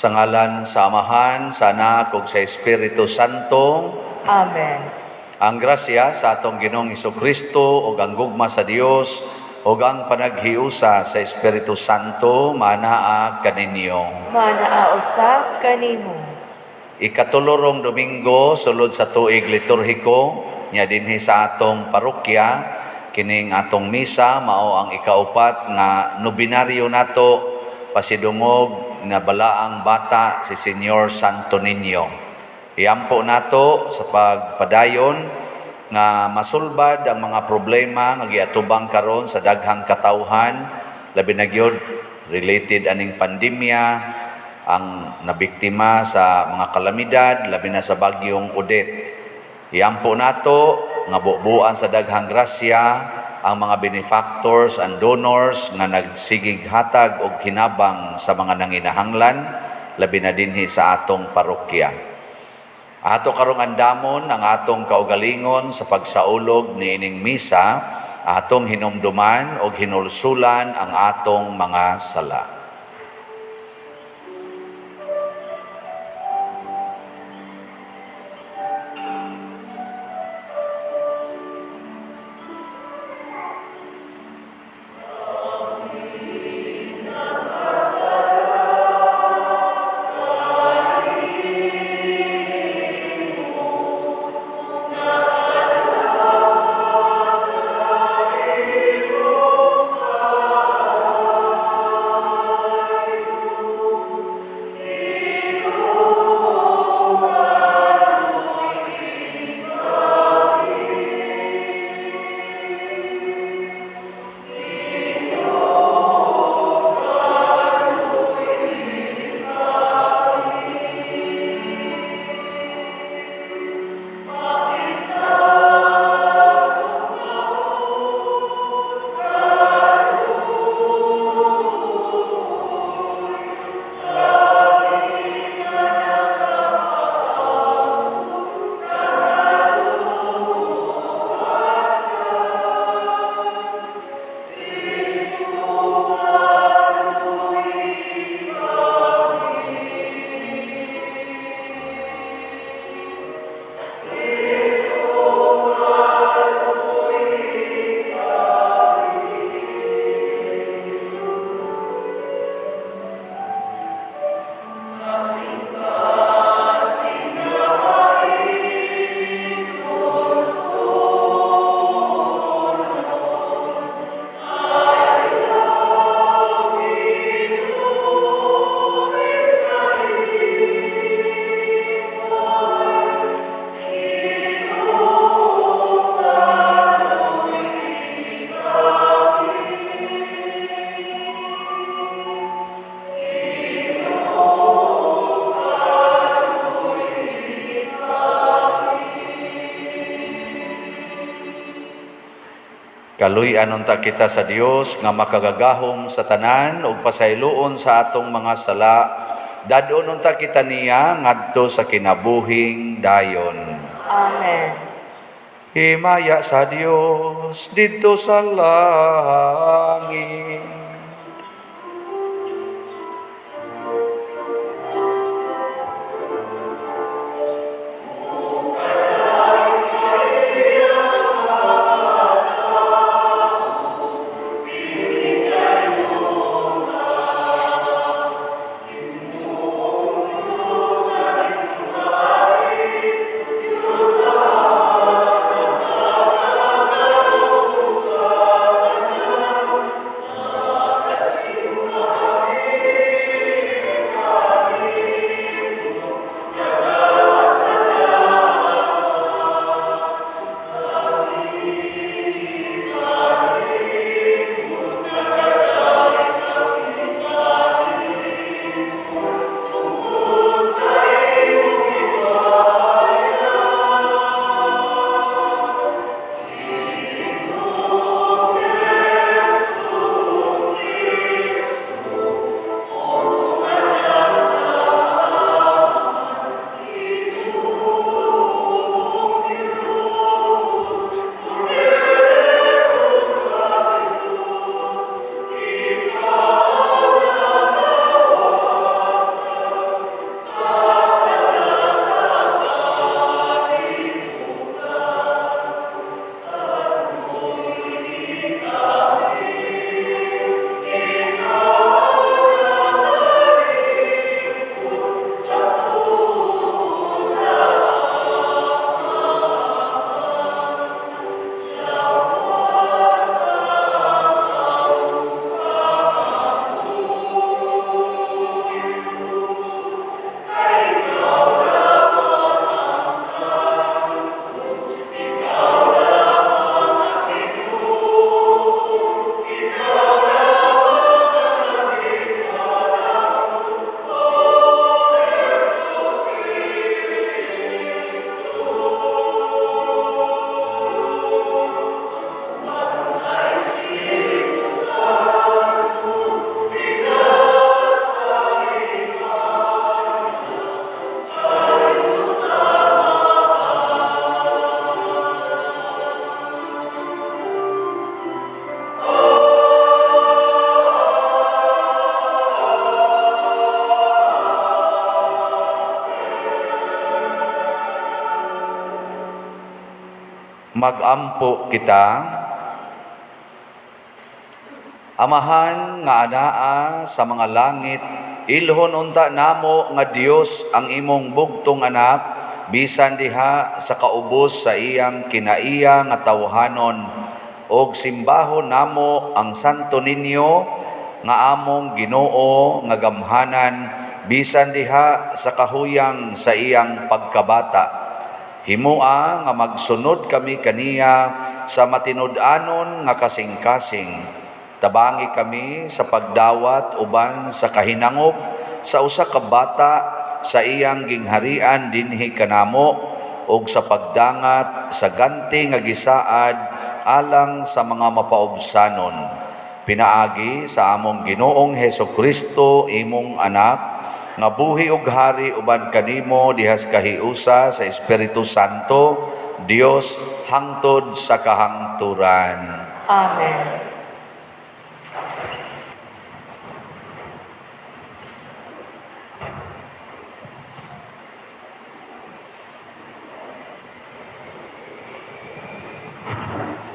Sa ngalan sa Amahan, sa Anak, ug sa Espiritu Santo. Amen. Ang grasya sa atong Ginoong Hesukristo ug ang gugma sa Dios ug ang panaghiusa sa Espiritu Santo manaa kaninyo. Manaa usa kanimo. Ikatulorong Domingo sulod sa tuig liturhiko nya dinhi sa atong parokya, kining atong misa mao ang ikaupat nga nobinaryo nato pasidungog na balaang bata si Senyor Santo Niño. Iampo nato sa pagpadayon nga masulbad ang mga problema nga giatubang karon sa daghang katawhan, labi na gyud related aning pandemya, ang nabiktima sa mga kalamidad, labi na sa bagyong Odette. Iampo nato nga bubuan sa daghang grasya ang mga benefactors and donors nga nagsigig hatag og kinabang sa mga nanginahanglan, labi na dinhi sa atong parokya. Ato karong andamon ang atong kaugalingon sa pagsaulog niining misa, atong hinumduman og hinulsulan ang atong mga sala. Kaluy-an unta kita sa Dios nga makagagahom sa tanan ug pasayloon sa atong mga sala. Dadon unta kita niya ngadto sa kinabuhing dayon. Amen. Himaya sa Dios dito sa langit. Magampo kita. Amahan nga anaa sa mga langit, ilhon unta namo nga Dios ang imong bugtong anak, bisan diha sa kaubos sa iyang kinaiya nga tawhanon, og simbahon namo ang Santo Niño nga among Ginoo nga gamhanan, bisan diha sa kahuyang sa iyang pagkabata. Himua nga magsunod kami kaniya sa matinud-anon nga kasing-kasing. Tabangi kami sa pagdawat uban sa kahinangop sa usa ka bata sa iyang gingharian dinhi kanamo, ug sa pagdangat sa ganti nga gisaad alang sa mga mapaubsanon. Pinaagi sa among Ginoong Hesukristo imong anak, nga buhi ug hari uban kanimo dihas kahiusa sa Espiritu Santo, Dios hangtod sa kahangturan. Amen.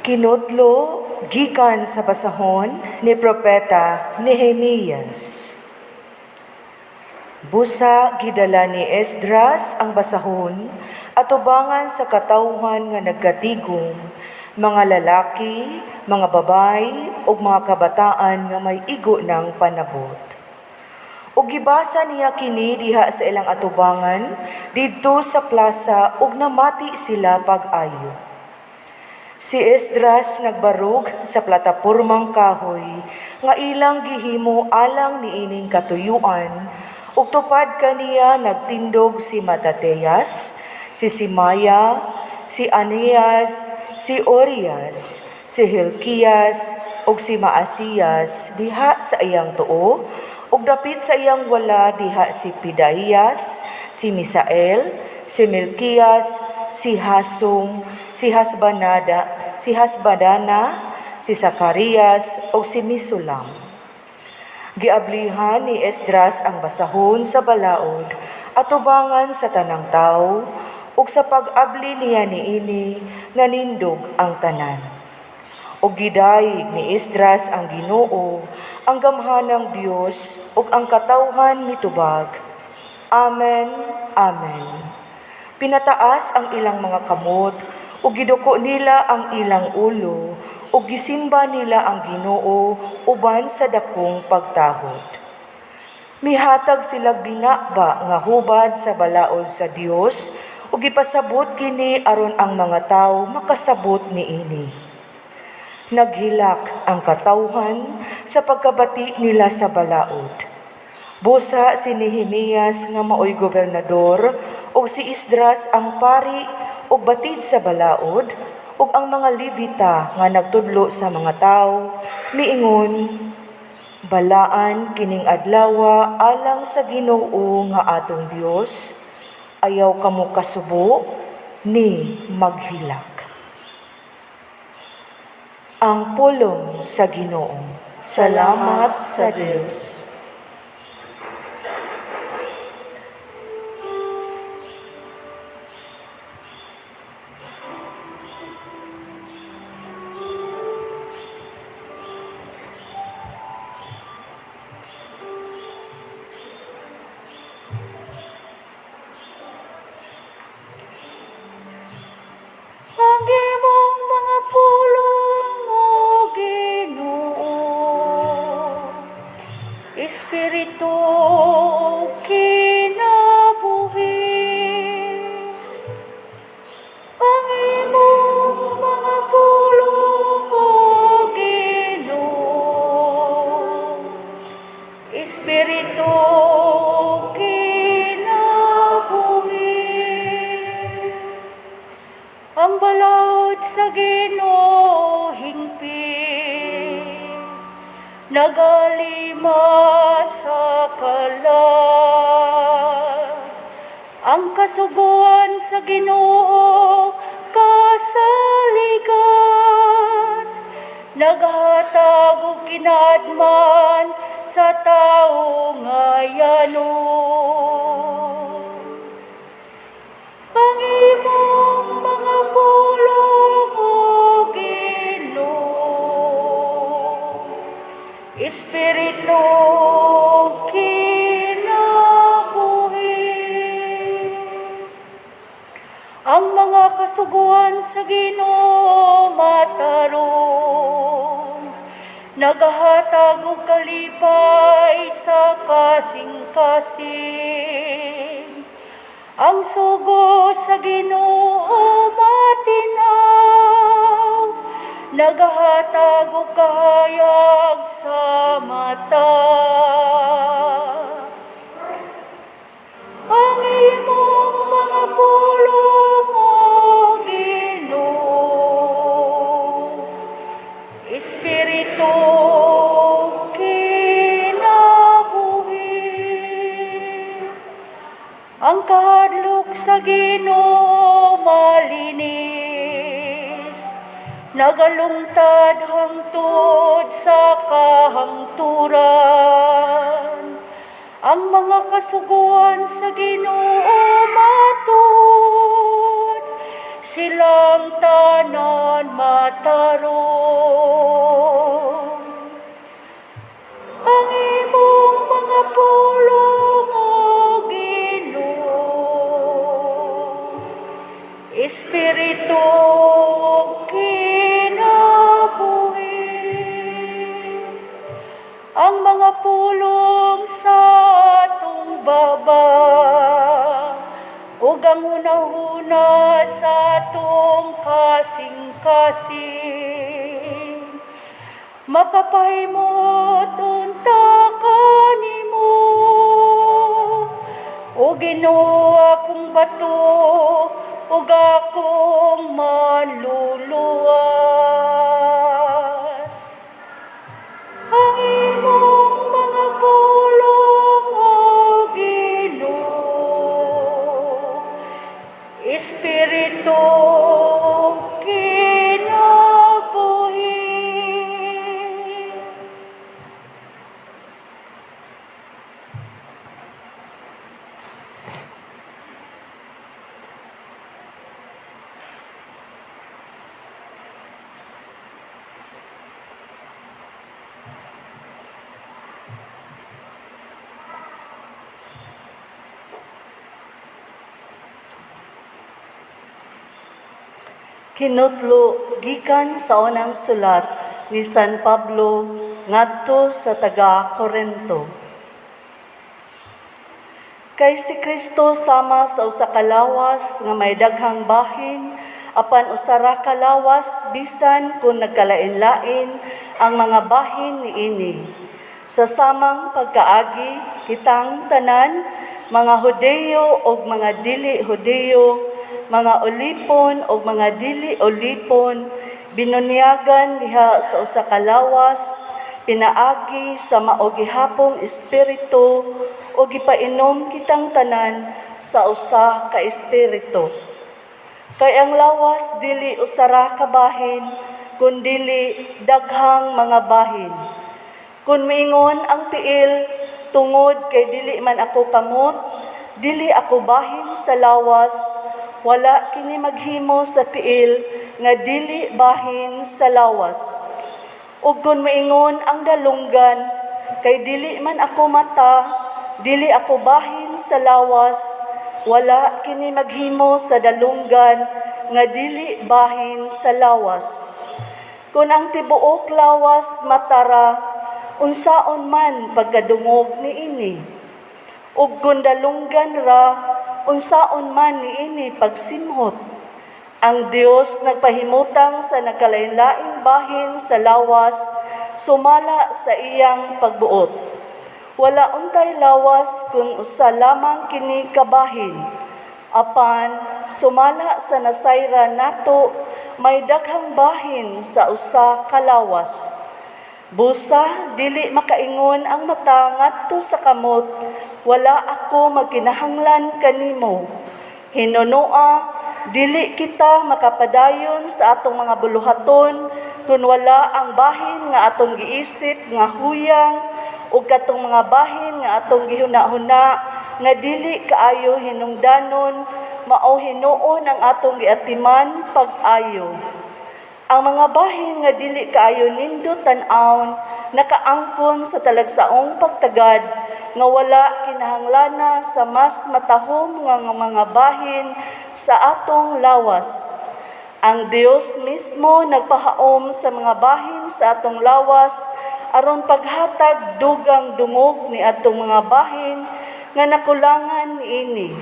Kinudlo gikan sa basahon ni Propeta Nehemias. Busa gidala ni Esdras ang basahon at ubangan sa katawhan nga nagkatigom, mga lalaki, mga babay, ug mga kabataan nga may igo ng panabot. Ug gibasa niya kini diha sa ilang atubangan didto sa plaza, ug namati sila pag-ayo. Si Esdras nagbarug sa platapormang kahoy nga ilang gihimo alang niining katuyuan, ug tupad kaniya nagtindog si Matateyas, si Simaya, si Aneas, si Orias, si Hilkias, ug si Maasiyas diha sa iyang tuo, ug dapit sa iyang wala diha si Pedaias, si Misael, si Milkias, si Hasum, si Hasbadana, si Sakarias, ug si Misulam. Giablihan ni Esdras ang basahon sa balaod at tubangan sa tanang tao, ug sa pag-abli niya niini nanindog ang tanan. Ug gidayeg ni Esdras ang Ginoo, ang gamhanang Dios, ug ang katawhan mitubag. Amen, amen. Pinataas ang ilang mga kamot, ug giduko nila ang ilang ulo, ug gisimba nila ang Ginoo uban sa dakong pagtahod. Mihatag sila binakba nga hubad sa balaod sa Dios, ug ipasabot kini aron ang mga tawo makasabot niini. Naghilak ang katawhan sa pagkabati nila sa balaod. Busa si Nehemias nga maoy gobernador, ug si Esdras ang pari ug batid sa balaod, ug ang mga Levita nga nagtudlo sa mga tawo miingon, balaan kining adlawa alang sa Ginoo nga atong Dios, ayaw kamo kasubo ni maghilak. Ang pulong sa Ginoo. Salamat sa Dios. Ang imong mga pulong, O Ginoo, Espiritu kinabuhi. Ang imong mga pulong, O Ginoo, Espiritu ang balaod sa Ginoo hingpit, nagalimat sa kalag. Ang kasuguan sa Ginoo kasaligan, naghatag og kinaadman sa tawo ngayanon. Ang imong mga pulong, sa Ginoo matarong, nagahatag og kalipay sa kasing-kasing. Ang sugo sa Ginoo matinaw, nagahatag og kahayag sa mata. Ang imong mga pulong, O Ginoo, Espiritu kinabuhi. Ang kahadlok sa Ginoo malinis, nagalungtad hangtod sa kahangturan. Ang mga kasuguan sa Ginoo matud, silang tanan matarong. Ang imong mga pulong, O Ginoo, Espiritu kinabuhi. Ang mga pulong sa atong baba, ug ang hunahuna sa atong kasing-kasing, mapapahimot unta kanimo, O Ginoo akong bato, ug akong manluluwas. Ang imong mga pulong, O Ginoo, Espiritu kinabuhi. Kinutlo gikan sa unang sulat ni San Pablo ngadto sa taga Corinto. Kay si Kristo sama sa usa ka lawas nga may daghang bahin, apan usara ka lawas bisan kung nagkalain-lain ang mga bahin niini. Sa samang pagkaagi kitang tanan, mga Hudeyo o mga dili Hudeyo, mga ulipon o mga dili ulipon, binunyagan diha sa usa ka lawas, pinaagi sa mao gihapong espiritu o gipainom kitang tanan sa usa ka espiritu. Kay ang lawas dili usara ka bahin, kun dili daghang mga bahin. Kun miingon ang tiil, tungod kay dili man ako kamot, dili ako bahin sa lawas, wala kini maghimo sa tiil nga dili bahin sa lawas. Ug kun maingon ang dalunggan, kay dili man ako mata, dili ako bahin sa lawas, wala kini maghimo sa dalunggan nga dili bahin sa lawas. Kun ang tibuok lawas matara, unsaon man pagkadungog niini. Ug kun dalunggan ra, unsaon man niini pagsimhot. Ang Dios nagpahimutang sa nagkalain-laing bahin sa lawas, sumala sa iyang pagbuot. Wala untay lawas kung usa lamang kini kabahin. Apan sumala sa nasayra nato, may daghang bahin sa usa ka lawas. Busa, dili makaingon ang mata ngadto sa kamot, wala ako magkinahanglan kanimo. Hinunoa, dili kita makapadayon sa atong mga buluhaton kung wala ang bahin nga atong giisip nga huyang ug katong mga bahin nga atong gihuna-huna nga dili kaayo hinungdanon, mao hinuon ang atong giatiman pag-ayo. Ang mga bahin nga dili kaayo nindot tan-awon nakaangkon sa talagsaong pagtagad nga wala kinahanglana sa mas matahom nga mga bahin sa atong lawas. Ang Dios mismo nagpahaom sa mga bahin sa atong lawas aron paghatag dugang dungog ni atong mga bahin nga nakulangan niini.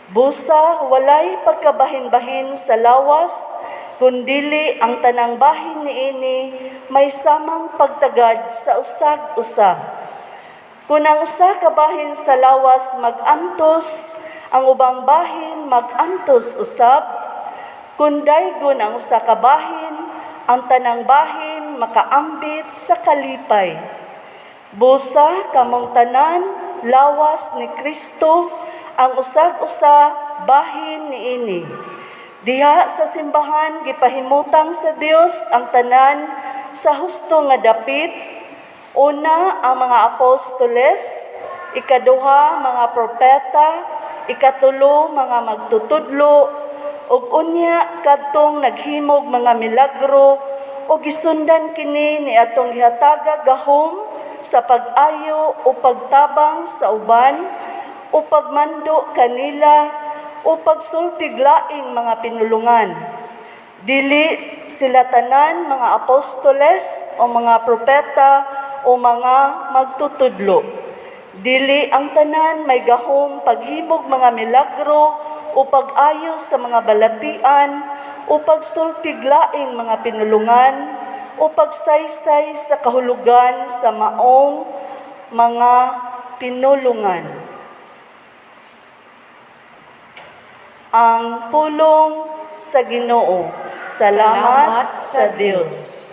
Busa walay pagkabahin-bahin sa lawas, kundili ang tanang bahin niini may samang pagtagad sa usag-usa. Kung ang usa ka bahin sa lawas mag-antos, ang ubang bahin mag-antos usab. Kung daygon ang usa ka bahin, ang tanang bahin makaambit sa kalipay. Busa kamong tanan lawas ni Kristo, ang usag-usa bahin niini. Diha sa simbahan gipahimutang sa Dios ang tanan sa husto nga dapit. Una ang mga apostoles, ikaduha mga propeta, ikatulo mga magtutudlo, ug unya kadtong naghimog mga milagro o gisundan kini ni atong gihataga gahom sa pag-ayo o pagtabang sa uban o pagmando kanila o pagsultig laing mga pinulungan. Dili sila tanan mga apostoles o mga propeta o mga magtutudlo. Dili ang tanan may gahom paghimog mga milagro o pag-ayo sa mga balatian, o pagsultig laing mga pinulungan, o pagsaysay sa kahulugan sa maong mga pinulungan. Ang pulong sa Ginoo. Salamat sa Dios.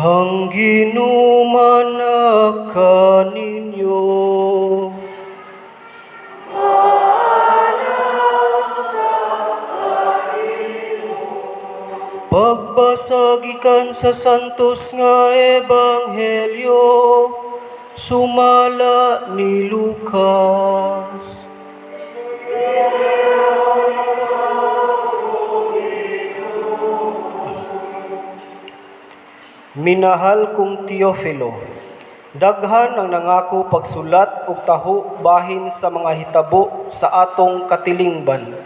Ang ginuman kaninyo. Pagbasagikan sa santos nga ebanghelyo, sumala ni Lucas. Minahal kong Teofilo, daghan ang nangako pagsulat og taho bahin sa mga hitabo sa atong katilingban.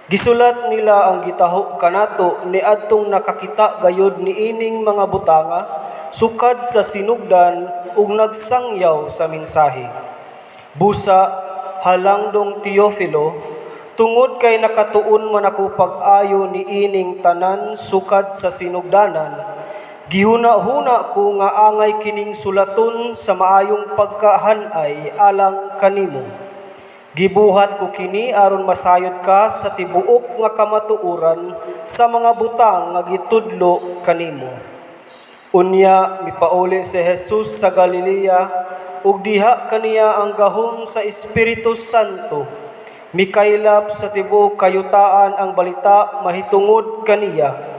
Gisulat nila ang gitaho kanato ni adtong nakakita gayud niining mga butanga sukad sa sinugdan ug nagsangyaw sa mensahe. Busa halangdong Teofilo, tungod kay nakatuon man ako pag-ayo niining tanan sukad sa sinugdanan, gihuna-huna ko nga angay kining sulaton sa maayong pagkahanay alang kanimo. Gibuhat ko kini aron masayod ka sa tibuok nga kamatuoran sa mga butang nga gitudlo kanimo. Unya mipauli si Jesus sa Galilea ug diha kaniya ang gahom sa Espiritu Santo. Mikaylap sa tibuok kayutaan ang balita mahitungod kaniya.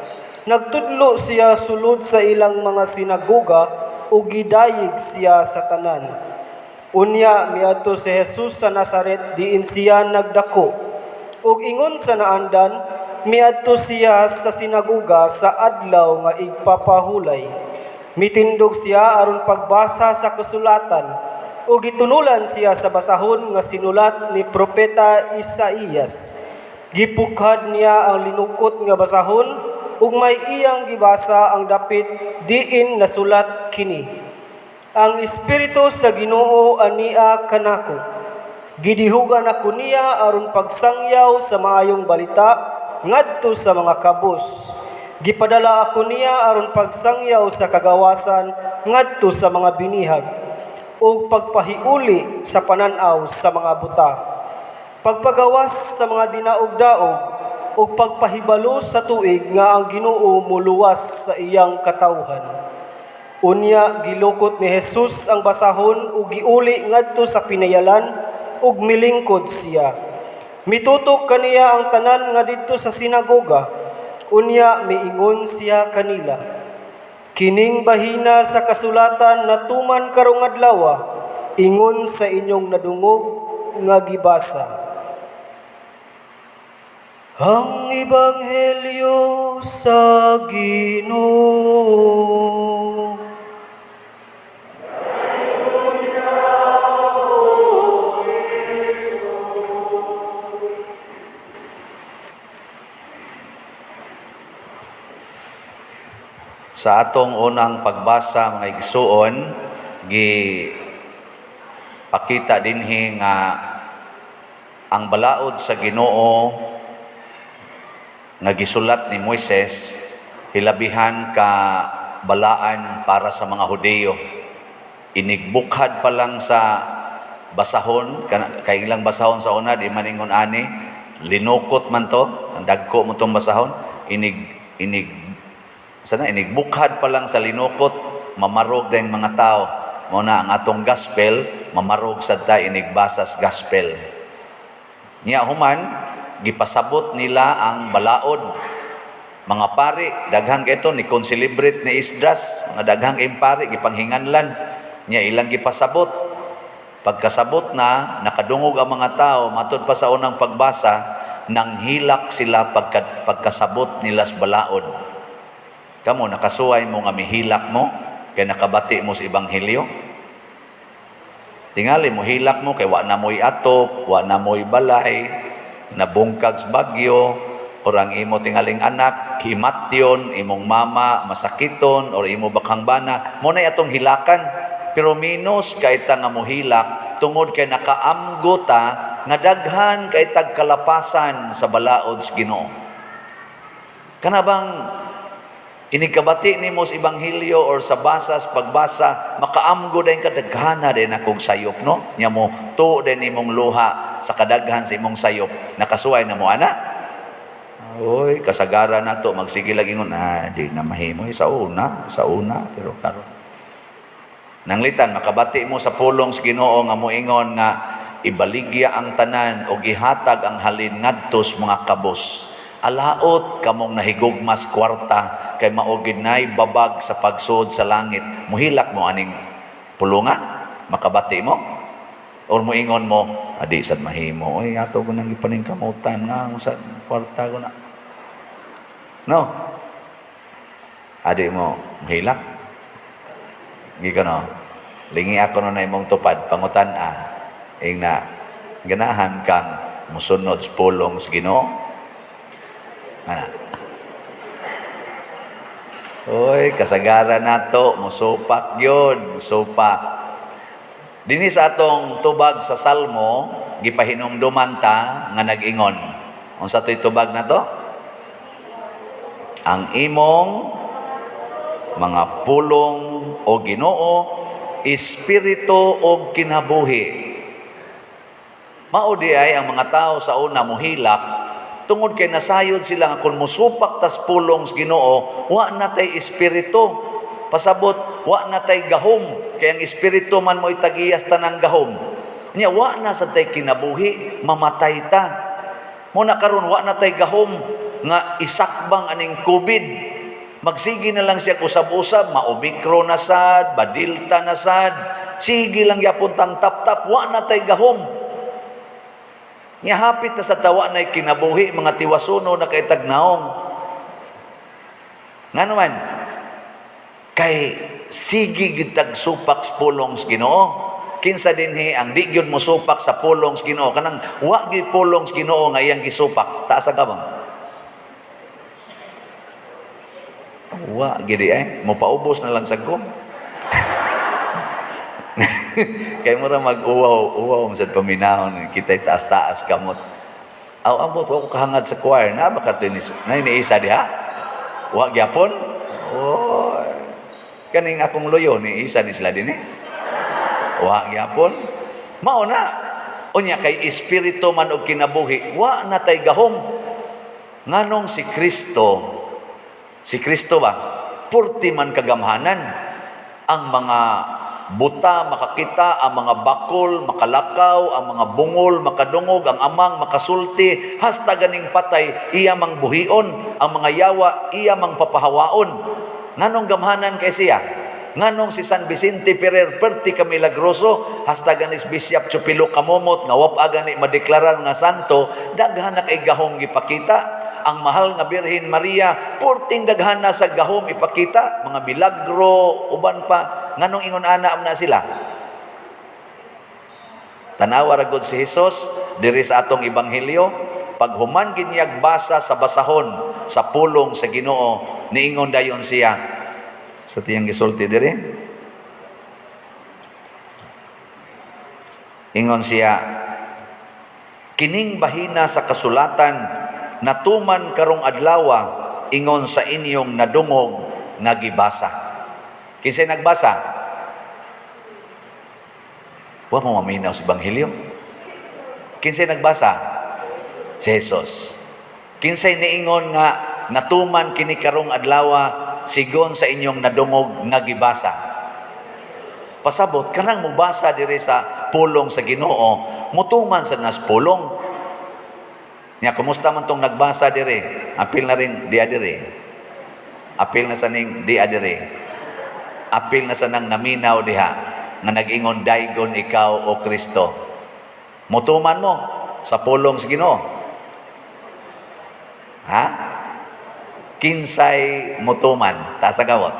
Nagtudlo siya sulod sa ilang mga sinagoga o gidayig siya sa tanan. Unya miadto si Jesus sa Nazaret diin siya nagdako. Ug ingon sa naandan, miadto siya sa sinagoga sa adlaw nga igpapahulay. Mitindog siya aron pagbasa sa kasulatan ug gitunulan siya sa basahon nga sinulat ni propeta Isaías. Gipukhad niya ang linukot nga basahon ug may iyang gibasa ang dapit diin nasulat kini. Ang Espiritu sa Ginoo ania kanako. Gidihugan ako niya aron pagsangyaw sa maayong balita ngadto sa mga kabus. Gipadala ako niya aron pagsangyaw sa kagawasan ngadto sa mga binihag ug pagpahiuli sa pananaw sa mga buta. Pagpagawas sa mga dinaog-daog ug pagpahibalo sa tuig nga ang Ginoo muluwas sa iyang katawhan. Unya gilukot ni Jesus ang basahon ug giuli ngadto sa pinayalan ug milingkod siya. Mitutok kaniya ang tanan nga didto sa sinagoga. Unya miingon siya kanila, kining bahina sa kasulatan na tuman karong adlaw, ingon sa inyong nadungog nga gibasa. Ang Ebanghelyo sa Ginoo. Sa atong unang pagbasa mga igsuon, pakita dinhi nga ang balaod sa Ginoo nga gisulat ni Moises hilabihan ka balaan para sa mga Hudiyo. Inigbukhad pa lang sa basahon, kay ilang basahon sa una, di maningon ani, linukot man to, ang dagko mo tong basahon, inigbukad pa lang sa linukot, mamarog na yung mga tao. Muna ang atong gospel, mamarog sa ta inigbasas gospel. Niya human, gipasabot nila ang balaod. Mga pari, daghang ito, ni konsilibrate ni Esdras, mga daghang impari, gipanghinganlan. Niya ilang gipasabot. Pagkasabot na, nakadungog ang mga tao, matod pa sa unang pagbasa, nang hilak sila pagkasabot nila sa balaod. Kamo nakasuway mo nga mihilak mo kay nakabati mo sa ebanghelyo. Tingali mo hilak mo kay wa na mo'y atop, wa na mo'y balay, nabungkag sa bagyo, orang imo tingaling anak himatyon, imong mama masakiton or imo bakang bana, mo na atong hilakan. Pero minus kay ta nga mohilak tungod kay nakaamgo ta nga daghan kay tagkalapasan sa balaod sa Ginoo. Kana bang inikabati nimo sa ebanghelyo or sa basas pagbasa makaamgo din kadaghana din akong sayop no nya mo tuo din imong luha sa kadaghan sa imong sayop nakasuway na mo ana oy kasagaran nato magsige lagi ngon di na mahimoy sa una pero karon nanglitan makabati mo sa pulong sa Ginoo nga moingon nga ibaligya ang tanan o gihatag ang halin ngadto sa mga kabos. Alaot kamong nahigugmas kwarta kay maugid nay babag sa pagsud sa langit. Muhilak mo aning pulunga makabati mo or moingon mo adi sad mahimo oy ato ko nang ipaning kamutan nga sa kwarta ko na. No. Adi mo muhilak. Gikano, lingi ako na imong tupad, pangutan ing na ganahan kang musunod sa pulong sa Ginoo. Oy, kasagaran nato, musupak yun, musupak. Dinhi sa atong tubag sa Salmo, gipahinumduman ta nga nag-ingon. Unsa to'y tubag na to? Ang imong mga pulong o Ginoo, espiritu o kinabuhi. Maudi ay ang mga tao sa una muhilak, tungod kay nasayod sila nga kung musupak tas pulong sa Ginoo, wa natay espiritu. Pasabot, wa natay gahom, kay ang espiritu man mo itagiyas tanang gahom. Nya wa na sa tay kinabuhi, mamatay ta. Muna karon wa natay gahom nga isakbang aning COVID. Magsigi na lang siya usab-usab, ma-Omicron na sad, Delta na sad, sige lang yapon tang tap-tap, wa na tay gahom. Nya hapit na sa tawa na kinabuhi, mga tiwasuno na kay tagnaong. Nga naman, kay sige gitag supak sa pulong sa Ginoo. Kinsa dinhi ang di gyud mo supak sa pulong sa Ginoo, kanang wa gyud pulong sa Ginoo nga iyang gisupak, taas ka bang? Wa gidi mo paubos na lang sa ko. Kay mo ra mag-uwaw sa paminahon kitay taas-taas kamot. Aw ambot ko kahangad sa choir na baka tinis na iniisa diha. Wa gyapon. Oh. Kaning akong loyo ni isa ni sila dinhi. Wa gyapon. Mao na. Unya kay espiritu man og kinabuhi, wa natay gahom. Nganong si Kristo ba? Purti man kagamhanan. Ang mga buta makakita, ang mga bakol makalakaw, ang mga bungol makadungog, ang amang makasulti, hasta ganing patay iya mang buhion, ang mga yawa iya mang papahawaon. Nganong gamhanan kay siya? Nganong si San Vicente Ferrer Perti ka milagroso, hasta ganis Bishop Chupilo Kamomot nga wap gani madeklarar nga santo, daghan na kay gahom gipakita. Ang mahal nga Birhen Maria, purting daghan na sa gahom ipakita, mga milagro, uban pa. Nganong ingon ana na sila? Tanawa ra gud si Hesus diri sa atong ebanghelyo, pag human ginyag basa sa basahon sa pulong sa Ginoo, niingon dayon siya sa tiyang gisulti diri. Ingon siya, kining bahina sa kasulatan natuman karong adlawa, ingon sa inyong nadungog nga gibasa. Kinsay nagbasa? Wa mo maminaw sa ebanghelyo. Kinsay nagbasa? Si Jesus. Kinsay niingon nga natuman kini karong adlawa, sigon sa inyong nadungog nga gibasa. Pasabot kanang mubasa diri sa pulong sa Ginoo, mutuman sa nas pulong. Nya kumusta man tong nagbasa dire? Apil na rin di adire. Apil na sa ning di adire. Apil na sa nang naminaw diha nga nag-ingon daygon ikaw o Kristo. Mutuman mo sa pulong sa Ginoo. Ha? Kinsay mutuman ta sa gawot.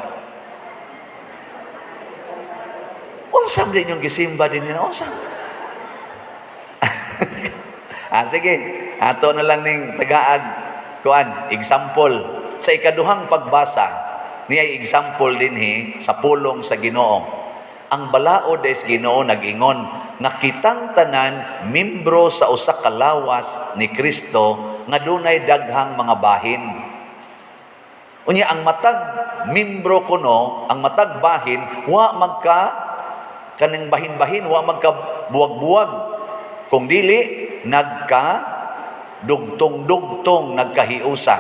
Unsam din yung gisimba din nila unsa? Sige. Ato na lang ning tagaag kuan example sa ikaduhang pagbasa niya example dinhi sa pulong sa Ginoo. Ang balaod des Ginoo nag-ingon nga kitang tanan membro sa usa ka lawas ni Kristo nga dunay daghang mga bahin. Unya ang matag membro kuno, ang matag bahin wa magka kaning bahin-bahin wa magka buwag-buwag, kung dili nagka dugtong-dugtong nagkahiusa.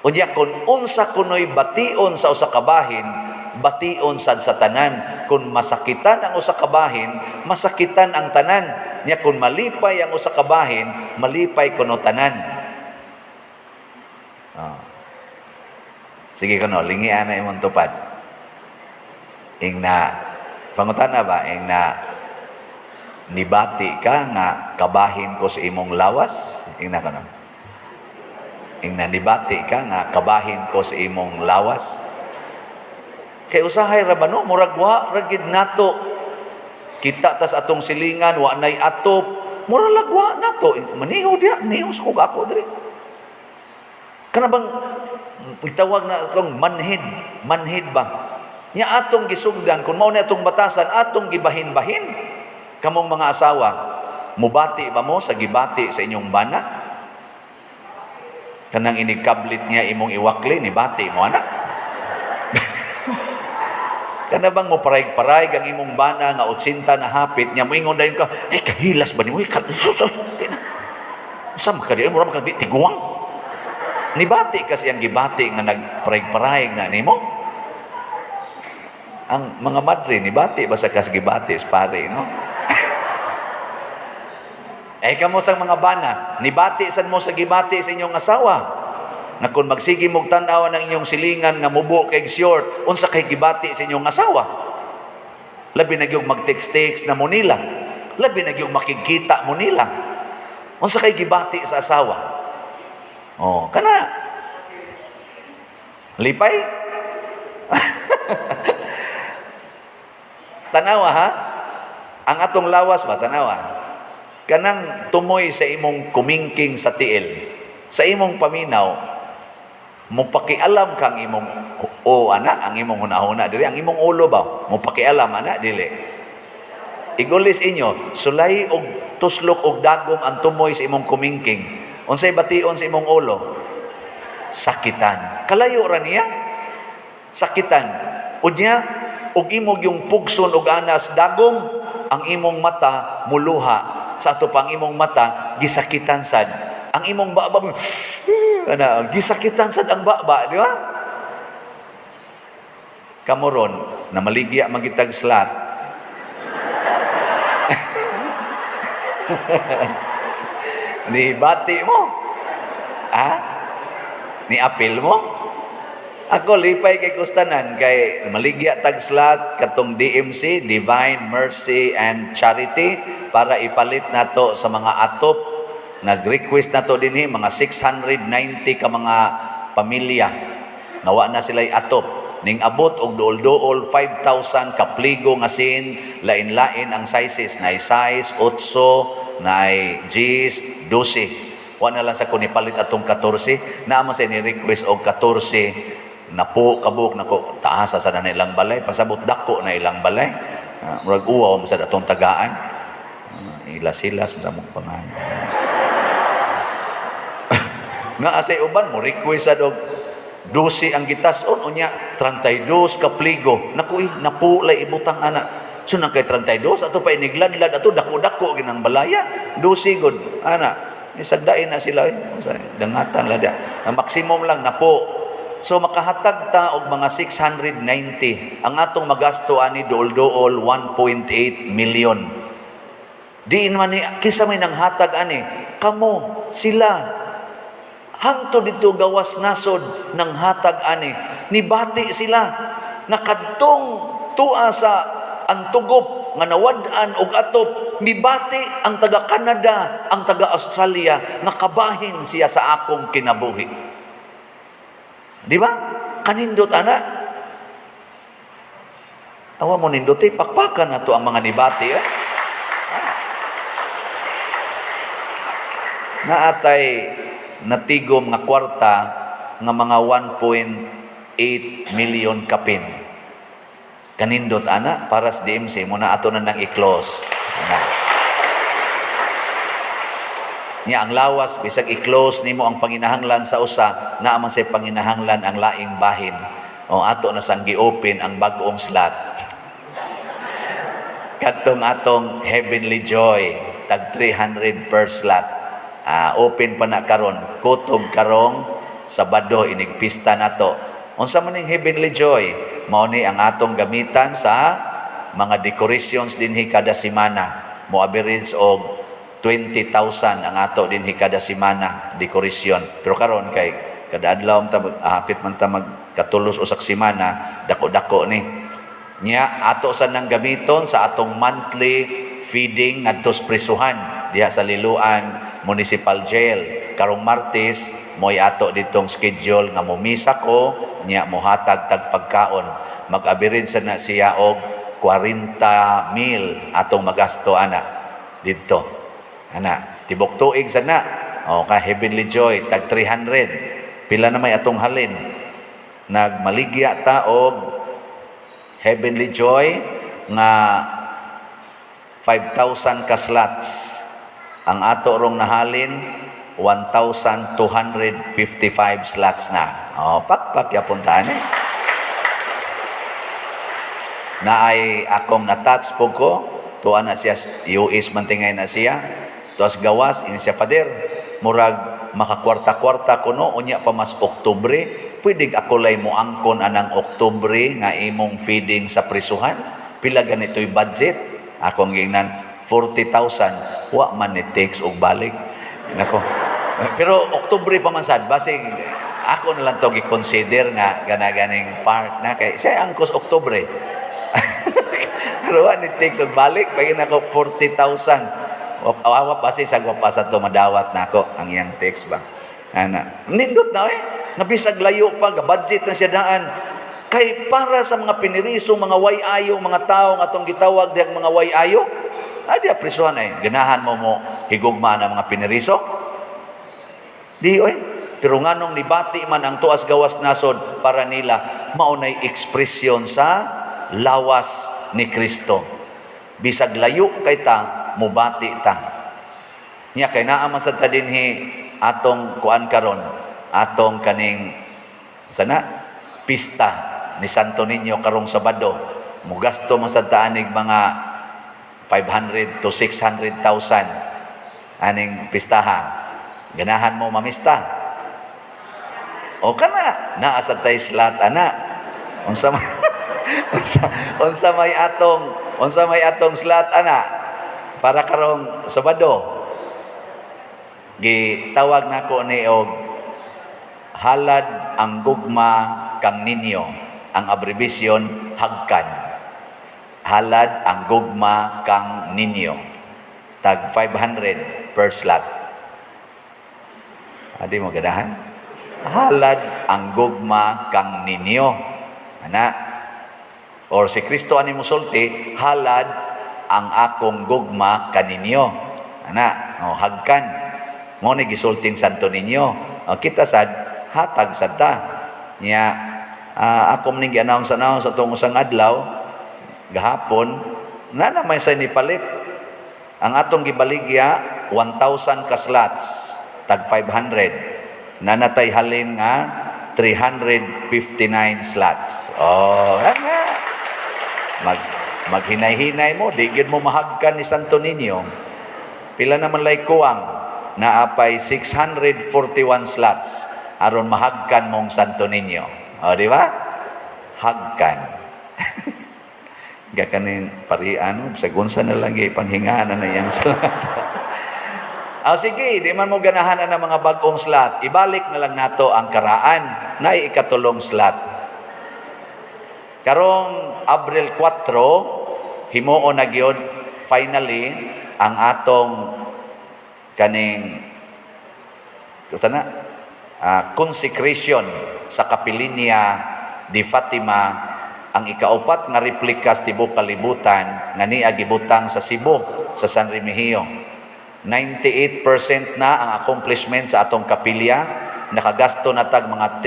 Unya kun unsa kunoy bation sa usa ka bahin, bation sad sa tanan. Kun masakitan ang usa ka bahin, masakitan ang tanan. Nya kun malipay ang usa ka bahin, malipay kuno tanan. Sige kuno, lingian na imong tupad. Ing na pangutana ba ing na nibati ka nga kabahin ko sa imong lawas? Ingna ka na. Ingna nibati ka nga kabahin ko sa imong lawas? Kay usahay rabano, murag wa ragid nato. Kita tas atong silingan, wa nay atop. Murag lagwa nato. Maniho diya, nihos ko ako diri. Kana bang itawag na akong manhid ba? Nya atong gisugdan, kung mao na atong batasan, atong gibahin-bahin. Kamong mga asawa, mubati ba mo sa gibati sa inyong bana? Kanang inigkablit niya imong iwakli, nibati mo anak. Kana bang mo parayg-parayg ang imong bana nga 80 na hapit niya, moingon dayon ka, ay kahilas ba ni mo? Saan ka diyan? Mura makagdi tiguang. Nibati kasi ang gibati nga nagparayg-parayg na nimo. Ang mga madre, nibati ba sa kasgibati, pare, no? Kamo sang mga bana, nibati sad mo sa gibati sa inyong asawa. Nga kung magsigi mong tanaw ng inyong silingan nga mubo kay short, unsa kay gibati sa inyong asawa. Labi na gyud mag-text-text na mo nila. Labi na gyud makikita mo nila. Unsa kay gibati sa asawa. Kana. Lipay? Tanawa ha? Ang atong lawas ba tanawa? Kanang tumoy sa imong kumingking sa tiil, sa imong paminaw, mo pakialam kang imong ang imong hunahuna dili, ang imong ulo ba mo pakialam ana dili. Igulis inyo, sulay og tuslok og dagom ang tumoy sa imong kumingking. Unsay bation sa imong ulo? Sakitan. Kalayo ra niya. Sakitan. Unya og imong yung pugson og anas dagom, ang imong mata muluha. Sa ato pang imong mata gisakitan sad. Ang imong baba gisakitan sad ang baba, di ba? Kamoron na maligya magitag slot. Ni bati mo. Ni apil mo. Ako lipay kay kustanan kay maligya tag slot katong DMC, Divine Mercy and Charity, para ipalit nato sa mga atop. Nag-request nato dinhi mga 690 ka mga pamilya. Nawa na sila'y atop. Ning abot og duol-duol 5,000 kapligo nga sin, lain-lain ang sizes, na size 8, na Gs 12. Wa na lang sa kunipalit atong 14, na sa ni request og 14. Napo kabuk nako taasa sa na ilang balay, pasabot dako na ilang balay. Murag uwaw mo sa datong tagaan. Ilas-ilas mo mong pangalan. Na asay uban mo request sa dog 12 ang gitason unya 32 ka pligo. Naku napulay ibutang ana. So nang kay 32 ato pa inigladlad ato dako-dako ginang balaya. 12 gud ana. Isagdain na sila dangatan la dia. Ang maximum lang napo. So makahatag ta og mga 690. Ang atong magasto ani duol-duol 1.8 million. Diin man ni kisa may nang hatag ani kamo sila hangtod dito gawas nasod ng hatag ani nibati sila nga kadtong tua sa antugop nga nawad-an og atop mibati ang taga Canada, ang taga Australia nga kabahin siya sa akong kinabuhi. Di ba? Kanindot ana. Awa mo nindote pakpakan nato ang mga nibati Naatay natigom nga kwarta nga mga 1.8 million kapin. Kanindot ana para sa DMC muna ato na nang i-close. Nya ang lawas bisag i-close nimo ang panginahanglan sa usa, naa man say panginahanglan ang laing bahin. O ato na sang gi-open ang bag-ong slot. Kadtong atong Heavenly Joy tag 300 per slot. Open pa na karon, kutob karong Sabado inigpista nato. Unsa man ning Heavenly Joy? Mao ni ang atong gamitan sa mga decorations dinhi kada semana. Mo average og 20,000 ang ato dinhi kada semana decoration. Pero karon kay kada adlaw hapit man ta magkatulos usak semana, dako-dako ni. Nya ato sa nang gamiton sa atong monthly feeding ngadto sa prisuhan diha sa Liloan Municipal Jail. Karong Martes moy ato ditong schedule nga mumisa ko nya mohatag tag pagkaon. Mag-average sa na siya og 40,000 atong magasto ana didto. Ana tibok tuig sana. O ka Heavenly Joy tag 300. Pila na may atong halin. Nagmaligya ta og Heavenly Joy nga 5,000 ka slots. Ang ato rong nahalin 1,255 slots na. Pakpak yapon tani. Na ay akong natouch po ko, tuwa na siya US mantingay na siya. Tuwas gawas ini siya Father. Murag makakwarta-kwarta kuno unya pa mas Oktubre, pwede ako lay mo angkon anang Oktubre nga imong feeding sa prisuhan. Pila ganito'y budget? Akong gingnan 40,000 wa man ni takes og balik. Nako. Pero Oktubre pa man sad basig ako na lang to gi-consider nga ganaganing part na kay siya angkos Oktubre. Pero wa ni takes og balik pagin ako 40,000. Awa basig sa gwapasa to madawat nako ang iyang takes ba. Ana. Nindot na nabisag layo pa ga budget na siya daan. Kay para sa mga piniriso, mga way-ayo, mga tao nga atong gitawag diyang mga way-ayo, adi aprisuhan ganahan mo higugma na mga piniriso. Di pero nganong nibati man ang tuas gawas nasod para nila maunay ekspresyon sa lawas ni Kristo. Bisag layo kay ta, mubati ta. Nya kay naa man sad ta dinhi atong kuan karon, atong kaning sana pista ni Santo Niño karong Sabado. Mugasto man sad ta anig mga 500 to 600,000 aning pistaha. Ganahan mo mamista. O kana naa sa tay slot ana. Unsa man unsa may atong slot ana para karong Sabado. Gitawag nako ni og halad ang gugma kang ninyo. Ang abbreviation hagkan. Halad ang gugma kang ninyo. Tag 500 per slot. Adi mo ganahan? Halad ang gugma kang ninyo. Ana. Or si Kristo ani musulti, halad ang akong gugma kaninyo. Ana, hagkan. Mo ni gisulting santo ninyo. Kita sad hatag sad ta. Nya ako mning gi-announce sa tong usang adlaw gahapon na may sa ni palit. Ang atong gibaligya 1,000 ka slots tag 500. Nanatay halin nga 359 slots. Maghinay-hinay mo, di gid mo mahagkan ni Santo Niño. Pila naman lay kuwang na apay 641 slots aron mahagkan mong Santo Niño. Di ba? Hagkan. Gakanin parian, sagunsa na lang ipanghingaan na iyang slot. Sige, di man mo ganahan na ng mga bagong slot. Ibalik na lang nato ang karaan na ikatulong slot. Karong Abril 4, himuon na gyud finally ang atong kaning consecration sa Kapilinya di Fatima, ang ikaupat nga replika sa tibuok kalibutan nga niya gibutang sa Cebu sa San Remigio. 98% na ang accomplishment sa atong kapilya. Nakagasto na tag mga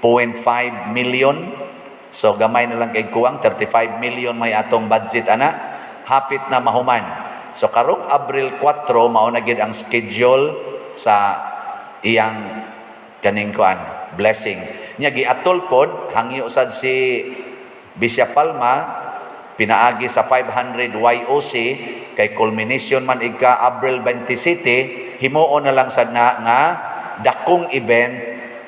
30.5 million. So gamay na lang kay kuwang 35 million may atong budget ana. Hapit na mahuman. So karong Abril 4 mao na gid ang schedule sa iyang kaning kuan blessing. Nya giatol pod hangyo sad si Bishop Palma pinaagi sa 500 YOC kay culmination man ika Abril 27, himuon na lang sad na nga dakong event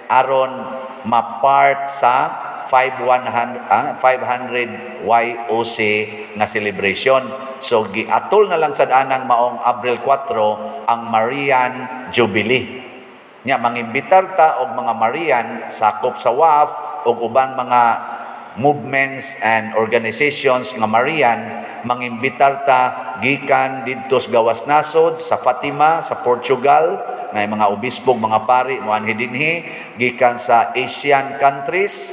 aron ma-part sa 500 YOC nga celebration. So giatol na lang sad anang maong Abril 4 ang Marian Jubilee. Nya mangimbitar ta og mga Marian sakop sa WAF og ubang mga movements and organizations nga Marian, mangimbitar ta gikan didto sa gawas nasod sa Fatima sa Portugal na mga obispo mga pari mo anhi dinhi, gikan sa Asian countries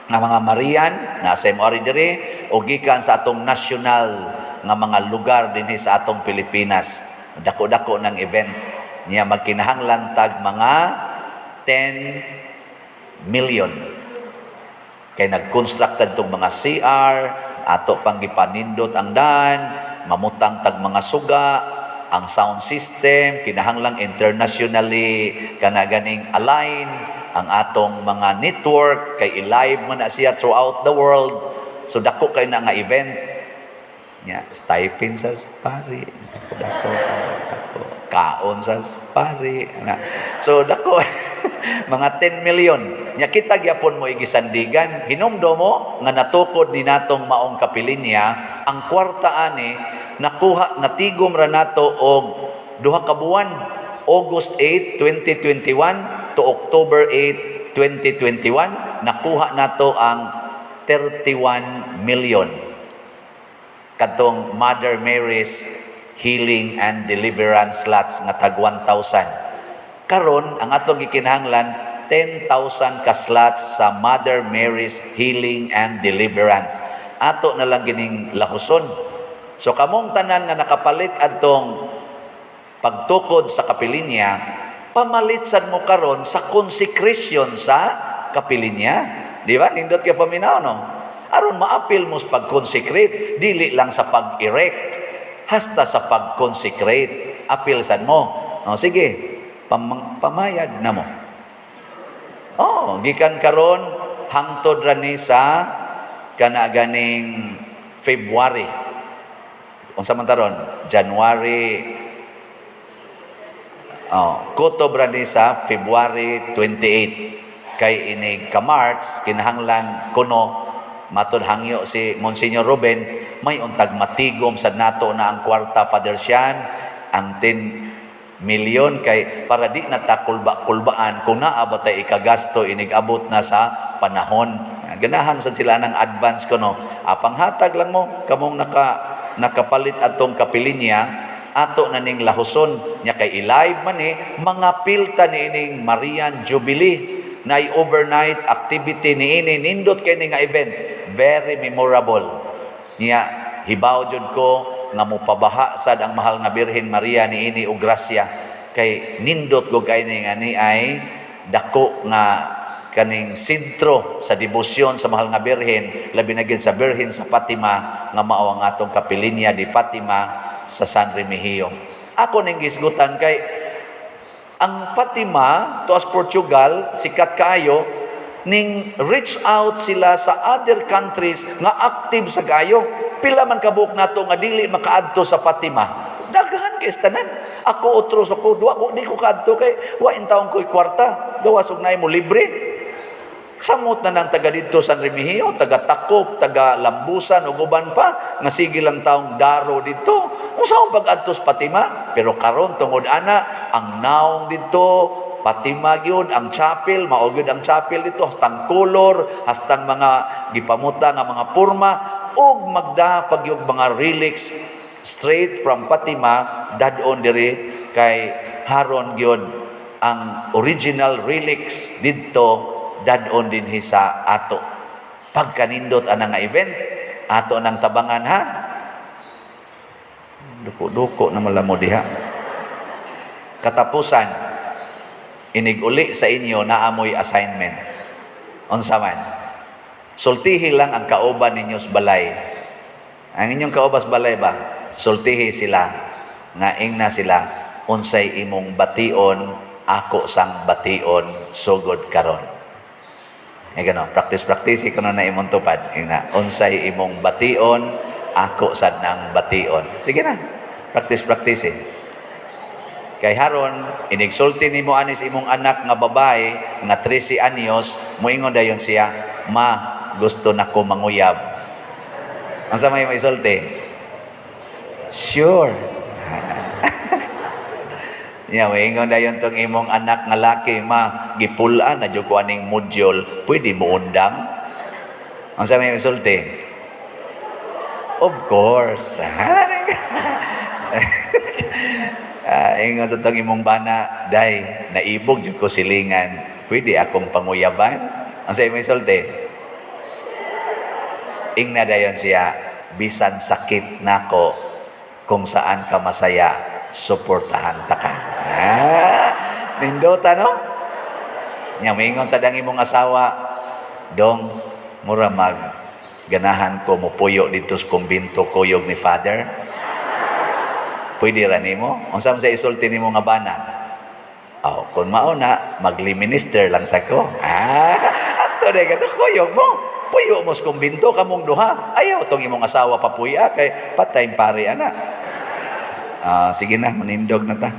nga mga Marian na sa MRI diri o gikan sa atong national nga mga lugar dinhi sa atong Pilipinas. Dako-dako ng event niya magkinahanglan tag mga 10 million. Kay nag-constructed tong mga CR, ato pang gipanindot ang daan, mamutang tag mga suga, ang sound system, kinahanglang internationally kanaganing align, ang atong mga network, kay i-live man na siya throughout the world. So dako kay na nga event. Nya, stipend sa pari. Dako. Kaon sa pari. So dako mga 10 million. Nya kita gyapon mo igisandigan, hinumdo mo nga natukod ni natong maong Kapilinya ang kwarta ani nakuha natigom ra nato og duha ka buwan, August 8, 2021 to October 8, 2021, nakuha nato ang 31 million kadtong Mother Mary's Healing and Deliverance slots nga tag 1,000. Karon ang atong gikinahanglan 10,000 ka slots sa Mother Mary's Healing and Deliverance. Ato na lang gining lahuson. So kamong tanan nga nakapalit adtong pagtukod sa Kapilinya, pamalit sad mo karon sa consecration sa Kapilinya. Di ba? Nindot ka paminaw, no? Aron maapil mo sa pag-consecrate, dili lang sa pag-erect, hasta sa pag-consecrate. Apil sad mo. Sige, pamayad na mo. Gikan karon hangtod ra ni sa kanaganing February. Unsa man taron? January. Kutob ra ni sa February 28. Kay ini ka March kinahanglan kuno Matod hangyo si Monsignor Ruben, may untag matigom sa nato na ang kwarta, Father Sian, ang 10 milyon kay para di na ta kulbaan kung naabot ay ikagasto inigabot na sa panahon. Ganahan sa sila ng advance ko no. Panghatag lang mo kamong nakapalit atong kapilinya ato na ning lahuson nya kay i-live man mga pilta ni ining Marian Jubilee na overnight activity ni ini nindot kay ni nga event very memorable nya hibaw jud ko nga mopabaha sad ang mahal nga Birhen Maria ni ini og grasya kay nindot ko kay ni nga ni ay dako nga kaning sentro sa debosyon sa mahal nga Birhen labi na gid sa Birhen sa Fatima nga mao ang atong kapilinya di Fatima sa San Remigio. Ako ning gisgutan kay ang Fatima tuas Portugal sikat kaayo ning reach out sila sa other countries nga active sa gayo. Pila man kabuok nato nga dili makaadto sa Fatima. Daghan kay tanan. Ako utros ako di ko kaadto kay wa in taon ko'y kwarta. Gawas og naay mo libre. Samot na ng taga dito San Remigio, taga Takop, taga Lambusan, o guban pa, nga sige lang taong daro dito. Kung saan pag-adtos Fatima, pero karon tungod ana, ang naong dito, Fatima gyud ang chapel, mao gyud ang chapel dito, hastang color, hastang mga gipamuta nga mga porma, ug magdapag yung mga relics straight from Fatima, dadon diri kay haron gyud ang original relics dito, dadon din sa ato. Pagkanindot anang nga event, ato nang tabangan ha. Duko-duko na malamo diha. Katapusan, iniguli sa inyo na amoy assignment. Unsa man? Sultihi lang ang kauban ninyo sa balay. Ang inyong kaubas balay ba? Sultihi sila. Nga ingna sila. Unsay imong bation, ako sang bation, sugod karon. Gano, practice ikaw na imong tupad. Unsay imong bation, ako sad nang bation. Sige na, practice. Kay haron, inigsulti nimo anis imong anak nga babae, nga 13 anyos, moingon dayon siya, ma, gusto na ko manguyab. Ang sa may isulti? Sure. Ya, moingon dayon tong imong anak nga laki, ma, gipulaan na jud ko aning module, pwede mo undang? Ang sa may isulti? Of course. Ingon sa tong imong bana, day, naibog jud ko silingan, pwede akong panguyaban? Ang sa may isulti? Ingna dayon siya, bisan sakit nako, kung saan ka masaya, suportahan ta ka. Nindota no? Nya mingon sa dang imong asawa, dong mura ganahan ko mo puyo dito sa kumbinto kuyog ni Father. Pwede ra nimo? Unsa man sa isulti nimo nga bana? Kung mauna magli-minister lang sa ko. Ato day kato kuyog mo. Puyo mo sa kumbinto kamong duha. Ayaw tong imong asawa papuya kay patay pare ana. Sige na, manindog na ta.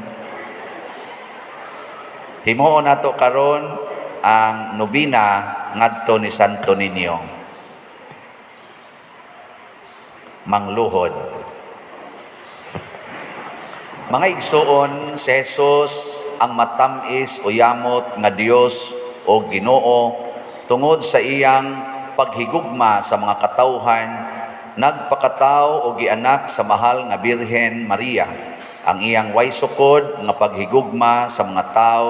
Himuon nato karon ang nobina ngadto ni Santo Niño. Mangluhod. Mga igsoon, si Jesus ang matamis o yamot nga Dios o Ginoo tungod sa iyang paghigugma sa mga katawhan, nagpakataw o gianak sa mahal nga Birhen Maria. Ang iyang way sukod nga paghigugma sa mga tao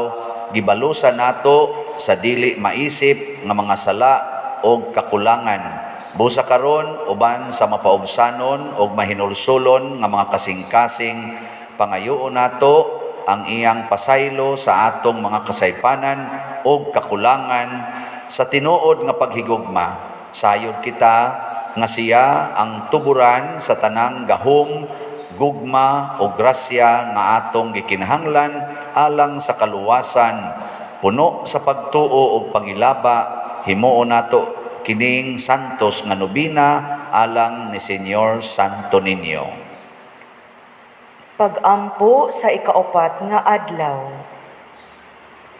gibalusan nato sa dili maisip nga mga sala o kakulangan. Busa karon uban sa mapaubsanon o mahinulsulon nga mga kasing-kasing, pangayoon nato ang iyang pasaylo sa atong mga kasaypanan o kakulangan sa tinuod nga paghigugma. Sayod kita nga siya ang tuburan sa tanang gahom, gugma o grasya nga atong gikinahanglan alang sa kaluwasan, puno sa pagtuo o pangilaba. Himuon nato kining santos nga nobina alang ni Señor Santo Niño. Pagampo sa ikaapat nga adlaw.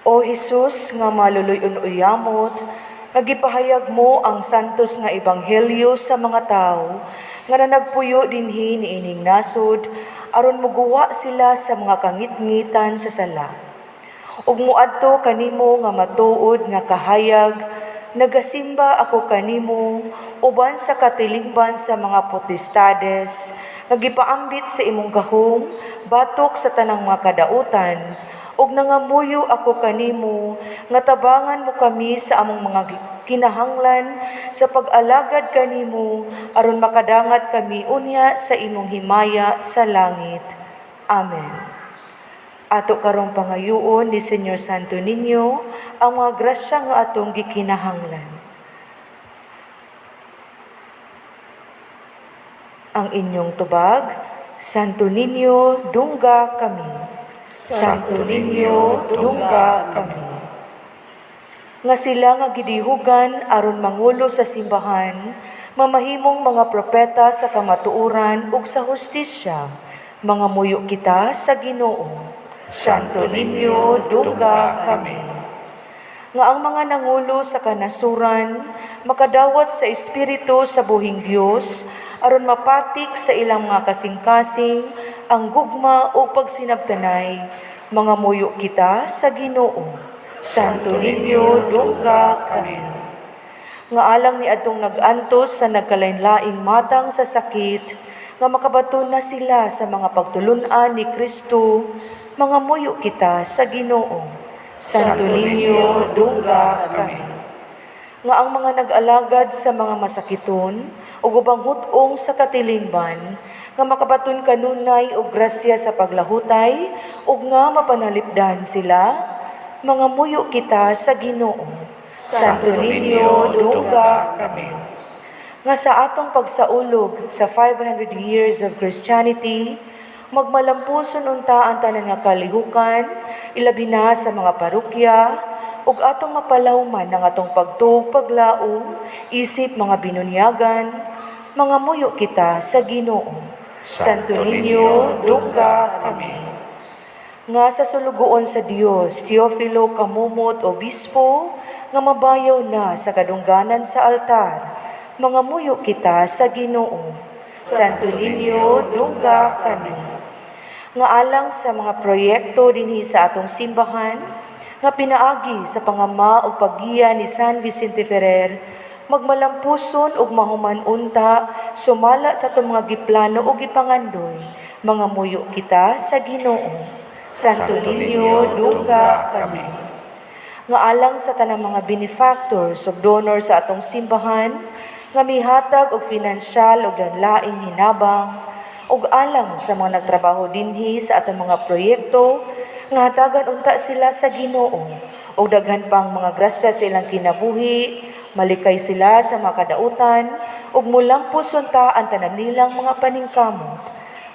O Jesus nga maluluyon uyamot, Nagipahayag mo ang santos nga ebanghelyo sa mga tao nga nagpuyo dinhi niining nasod aron muguwa sila sa mga kangit-ngitan sa sala. Ug muadto kanimo nga matuod nga kahayag, nagasimba ako kanimo uban sa katilingban sa mga potestades, nagipaambit sa imong gahom batok sa tanang mga kadautan, ug nangamuyo ako kanimo nga tabangan mo kami sa among mga kinahanglan sa pag-alagad kanimo aron makadangat kami unya sa imong himaya sa langit. Amen. Ato karong pangayuon ni Señor Santo Niño ang mga grasya nga atong gikinahanglan. Ang inyong tubag, Santo Niño, dungga kami. Santo Niño, dungga kami. Nga sila nga gidihugan aron mangulo sa simbahan, mamahimong mga propeta sa kamatuoran ug sa hustisya, mga muyo kita sa Ginoo. Santo Niño, dungga kami. Nga ang mga nangulo sa kanasuran, makadawat sa Espiritu sa buhing Dios, aron mapatik sa ilang mga kasing-kasing ang gugma o pagsinabtanay, mga muyo kita sa Ginoo. Santo Niño, dungga kami. Nga alang ni adtong nag-antos sa nagkalain-laing matang sa sakit, nga makabaton na sila sa mga pagtulunan ni Kristo, mga muyo kita sa Ginoo. Santo Niño, dungga kami. Nga ang mga nag-alagad sa mga masakiton, o ubang hutong sa katilingban, nga makabaton kanunay o grasya sa paglahutay, o nga mapanalipdan sila, mga muyo kita sa Ginoo. Santo Niño, dungga kami. Nga sa atong pagsaulog sa 500 years of Christianity, magmalampuson unta ang tanan nga kalihukan, ilabi na sa mga parokya, ug atong mapalawman ng atong pagtuog paglaom, isip mga binunyagan, mga muyo kita sa Ginoo. Santo Niño, dungga kami. Nga sa sulugoon sa Dios, Teofilo Kamumot, Obispo, nga mabayaw na sa kadungganan sa altar, mga muyo kita sa Ginoo. Santo Niño, dungga kami. Nga alang sa mga proyekto dinhi sa atong simbahan, nga pinaagi sa pangama o paggiya ni San Vicente Ferrer, magmalampuson ug mahuman unta, sumala sa itong mga giplano o gipangandoy, mga muyo kita sa Ginoo. Santo Niño, dungga kami. Nga alang sa tanang mga benefactors o donor sa atong simbahan, nga mihatag og pinansyal o danlaing hinabang, ug alang sa mga nagtrabaho dinhi sa atong mga proyekto, nga hatagan unta sila sa Ginoo, o daghan pang mga grasya sa ilang kinabuhi, malikay sila sa mga kadautan, ug mulampos unta ang tanan nilang mga paningkamot,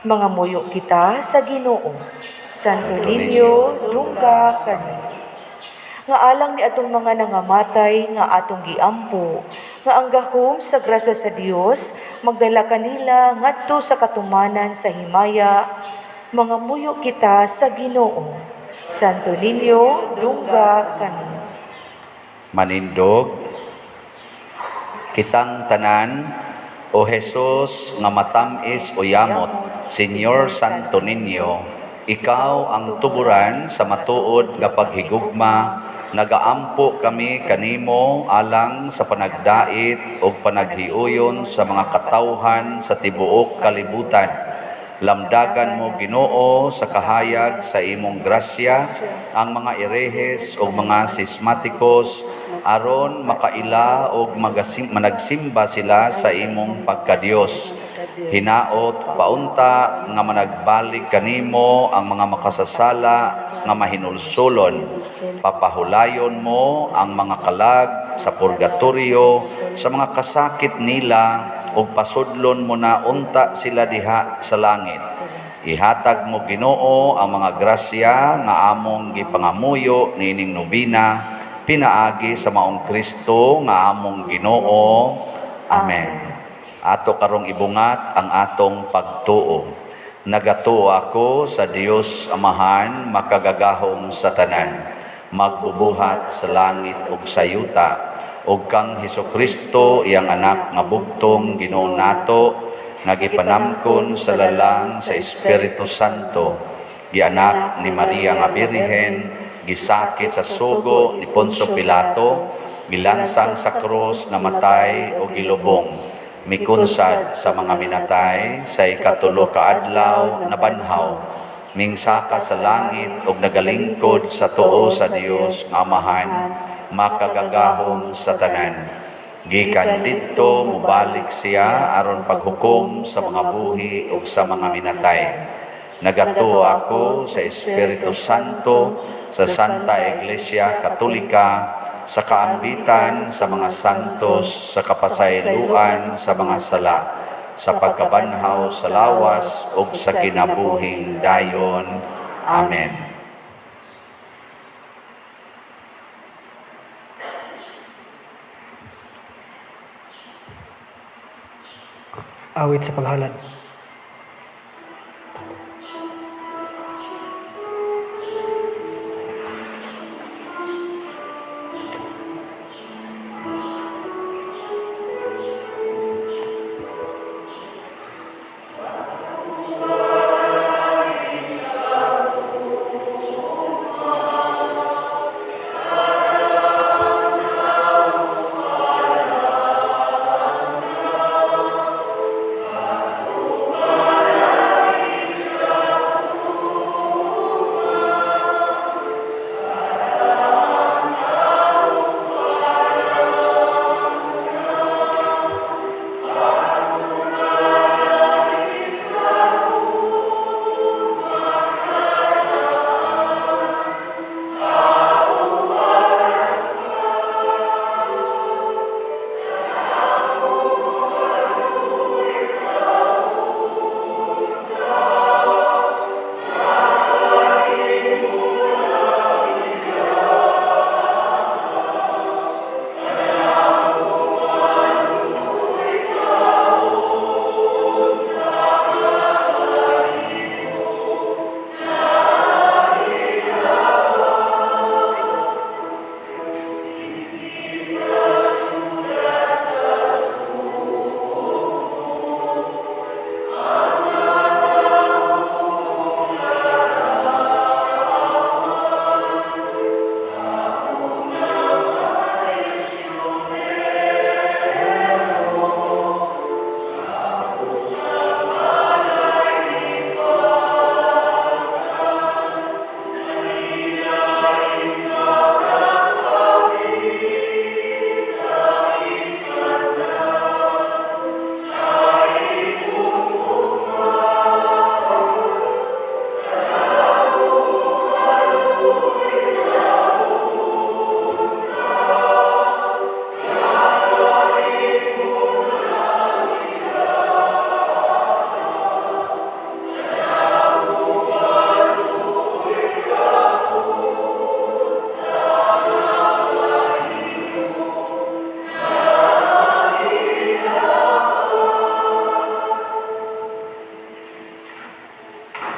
mga muyo kita sa Ginoo. Santo Niño, dungga kami. Nga alang ni atong mga nangamatay, nga atong giampo, nga ang gahom sa grasya sa Dios, magdala kanila ngadto sa katumanan sa himaya, mga muyo kita sa Ginoo. Santo Niño, dungga kami. Manindog, kitang tanan, O Jesus nga matamis o yamot, Señor Santo Niño, ikaw ang tuburan sa matuod nga paghigugma, nagaampo kami kanimo alang sa panagdait o panaghiuyon sa mga katawhan sa tibuok kalibutan. Lamdagan mo, Ginoo, sa kahayag sa imong grasya ang mga irehes o mga sismatikos aron makaila o managsimba sila sa imong pagkadiyos. Hinaot paunta nga managbalik kanimo ang mga makasasala nga mahinulsulon. Papahulayon mo ang mga kalag sa purgatorio sa mga kasakit nila o pasudlon mo na unta sila diha sa langit. Ihatag mo, Ginoo, ang mga grasya nga among gipangamuyo nining nobina, pinaagi sa maong Kristo nga among Ginoo. Amen. Ato karong ibungat ang atong pagtuo. Nagatuo ako sa Dios Amahan, makagagahom sa tanan, magbubuhat sa langit ug sa yuta. ug kang Hesukristo iyang anak nga bugtong Ginoo nato nga gipanamkon sa lalang sa Espiritu Santo, gianak ni Maria nga Birhen, gisakit sa sugo ni Poncio Pilato, gilansang sa krus, namatay o gilubong, mikunsad sa mga minatay, sa ikatulo ka adlaw nabanhaw, mingsaka sa langit ug nagalingkod sa tuo sa Dios nga Amahan, makagagahom sa tanan. Gikan didto mubalik siya aron paghukom sa mga buhi ug sa mga minatay. Nagatuo ako sa Espiritu Santo, sa Santa Iglesia Katolika, sa kaambitan sa mga santos, sa kapasayloan sa mga sala, sa pagkabanhaw sa lawas ug sa kinabuhing dayon. Amen. Awit sa paghalad.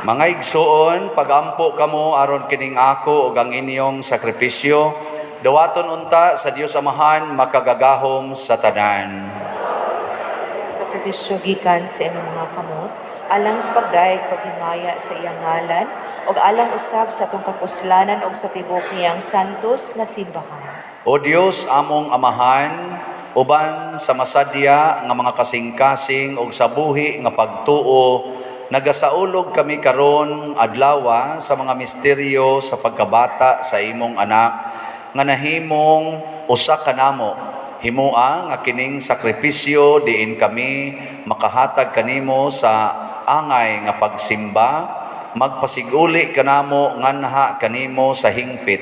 Mga igsoon, pagampo kamo aron kining ako ug ang inyong sakripisyo, dawaton unta sa Dios Amahan makagagahom sa tanan. Sakripisyo gikan sa imong mga kamot, alang sa pagdayeg paghimaya sa iyang ngalan, ug alang usab sa atong kapuslanan ug sa tibok niyang santos nga simbahan. O Dios among Amahan, uban sa masadya nga mga kasing-kasing ug sa buhi nga pagtuo, nagasaulog kami karon adlaw sa mga misteryo sa pagkabata sa imong anak nga nahimong usa kanamo. Himua nga kining sakripisyo diin kami makahatag kanimo sa angay nga pagsimba, magpasiguli kanamo nganha kanimo sa hingpit.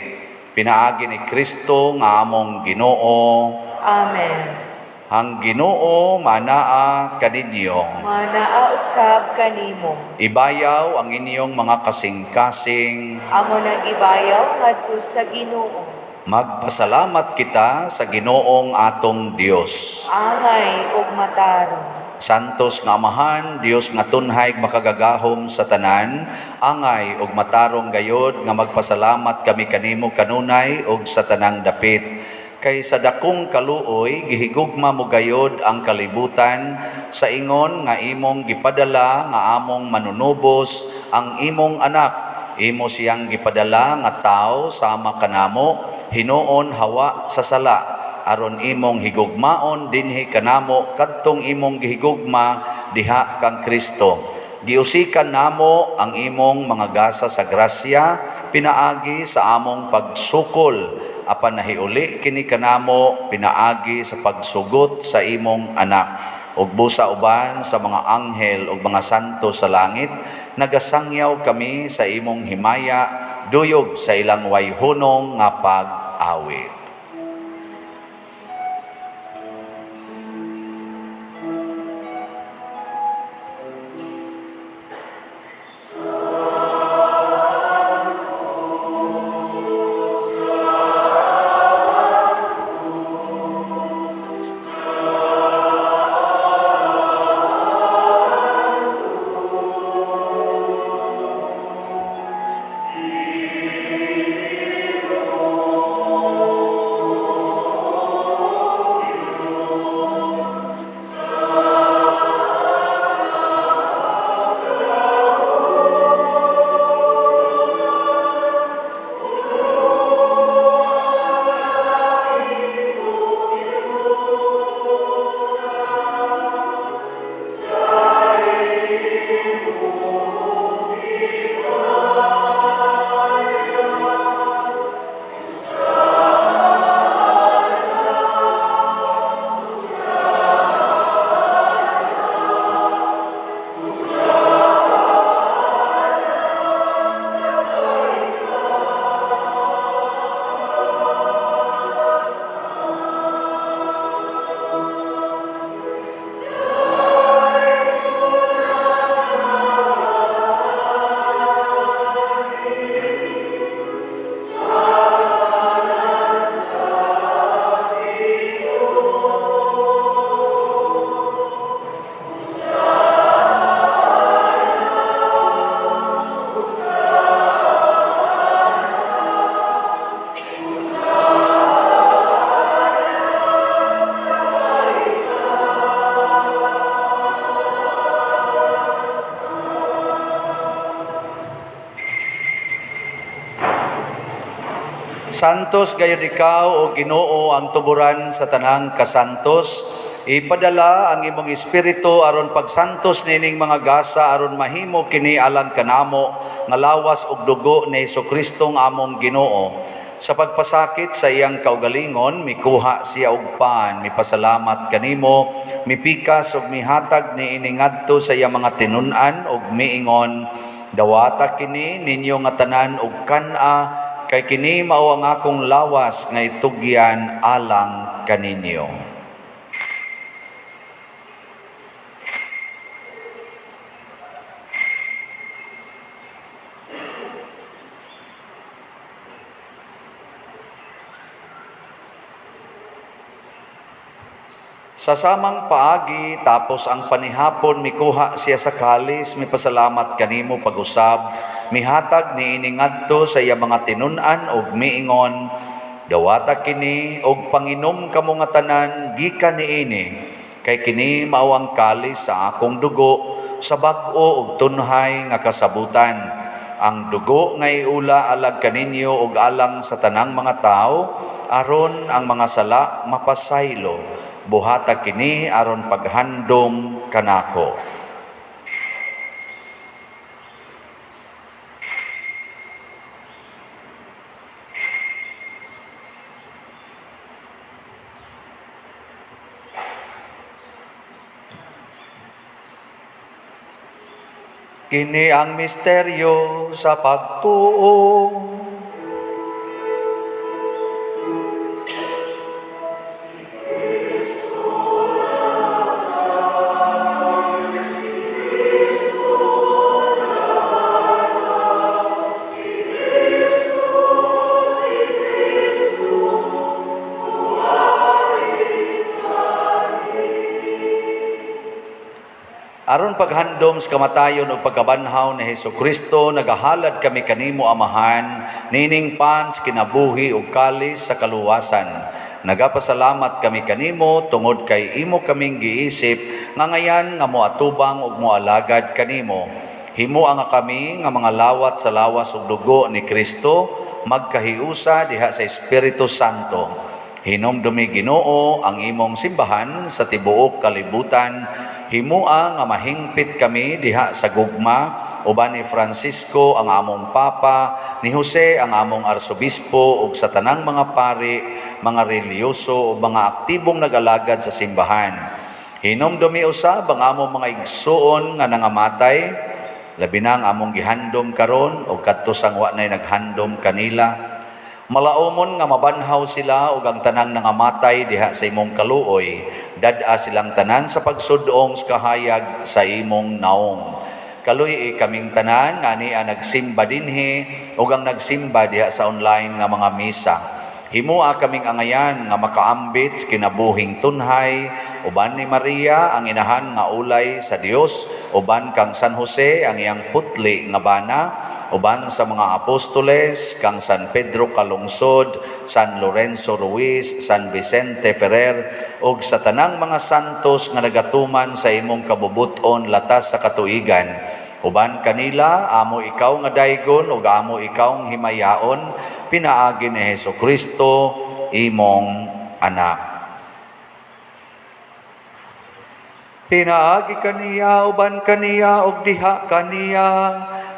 Pinaagi ni Kristo nga among Ginoo. Amen. Ang Ginoo manaa kaninyo. Manaa usab kanimo. Ibayaw ang inyong mga kasing-kasing. Amo nang ibayaw ngadto sa Ginoo. Magpasalamat kita sa Ginoong atong Dios. Angay ug matarong. Santos nga Amahan, Dios nga tunhay makagagahom sa tanan, angay ug matarong gayod nga magpasalamat kami kanimo kanunay ug sa tanang dapit. kay sa dakong kaluoy gihigugma mo gayod ang kalibutan sa ingon nga imong gipadala nga among manunubos ang imong anak. Imo siyang gipadala nga tao sama kanamo, hinuon hawa sa sala, aron imong higugmaon dinhi kanamo kadtong imong gihigugma diha kang Kristo. Giusikan namo ang imong mga gasa sa grasya pinaagi sa among pagsukol, apan nahiuli kini kanamo pinaagi sa pagsugot sa imong anak. Ug busa uban sa mga anghel ug mga santo sa langit, nagasangyaw kami sa imong himaya, duyog sa ilang wayhunong nga pag-awit. Santos gayud ikaw o Ginoo ang tuburan sa tanang kasantos. Ipadala ang imong espiritu aron pagsantos nining mga gasa aron mahimo kini alang kanamo nga lawas ug dugo ni Hesukristo nga among Ginoo. Sa pagpasakit sa iyang kaugalingon, mikuha siya og pan, mipasalamat kanimo, mipikas ug mihatag ni iningadto sa iyang mga tinun-an ug miingon, dawata kini ninyo nga tanan og kan-a, kay kini mao ang akong lawas nga itugyan alang kaninyo. Sa samang paagi tapos ang panihapon mikuha siya sa kalis, mipasalamat kanimo pag-usab, mihatag ni iningadto sa iya mga tinun-an ug miingon, dawata kini og panginom kamo nga tanan gikan niini, kay kini mao ang kalis sa akong dugo sa bag-o ug tunhay nga kasabutan. Ang dugo nga iula alag kaninyo ug alang sa tanang mga tao, aron ang mga sala mapasaylo. Buhata kini aron paghandom kanako. Kini ang misteryo sa pagtuo. Aron paghandom sa kamatayon o pagkabanhaw ni Hesukristo, nagahalad kami kanimo Amahan, nining pan sa kinabuhi o kalis sa kaluwasan. Nagapasalamat kami kanimo tungod kay imo kaming giisip nga ngayan nga moatubang ug moalagad kanimo. Himo nga kami nga mga lawat sa lawas ug dugo ni Kristo magkahiusa diha sa Espiritu Santo. Hinumdumi Ginoo ang imong simbahan sa tibuok kalibutan. Himua nga mahingpit kami diha sa gugma uban ni Francisco ang among papa, ni Jose ang among arsobispo ug sa tanang mga pari, mga reliyoso ug mga aktibong nag-alagad sa simbahan. Hinumdumi usab ang among mga igsuon nga nangamatay, labi na ang among gihandom karon ug kadto sang wa nay naghandom kanila. Malaumon nga mabanhaw sila ug ang tanang nangamatay diha sa imong kaluoy, dad-a silang tanan sa pagsudong sa kahayag sa imong naong. Kaluy kaming tanan nga niya nagsimba dinhi ug ang nagsimba diha sa online nga mga misa. Himua kaming angayan nga makaambit kinabuhing tunhay, uban ni Maria ang inahan nga ulay sa Dios, uban kang San Jose ang iyang putli nga bana, uban sa mga apostoles, kang San Pedro Kalungsod, San Lorenzo Ruiz, San Vicente Ferrer, ug sa tanang mga santos nga nagatuman sa imong kabubuton latas sa katuigan. Uban kanila, amo ikaw nga daygon, ug amo ikaw nga himayaon, pinaagi ni Hesukristo, imong anak. Pinaagi kaniya, uban kaniya, ug diha kaniya,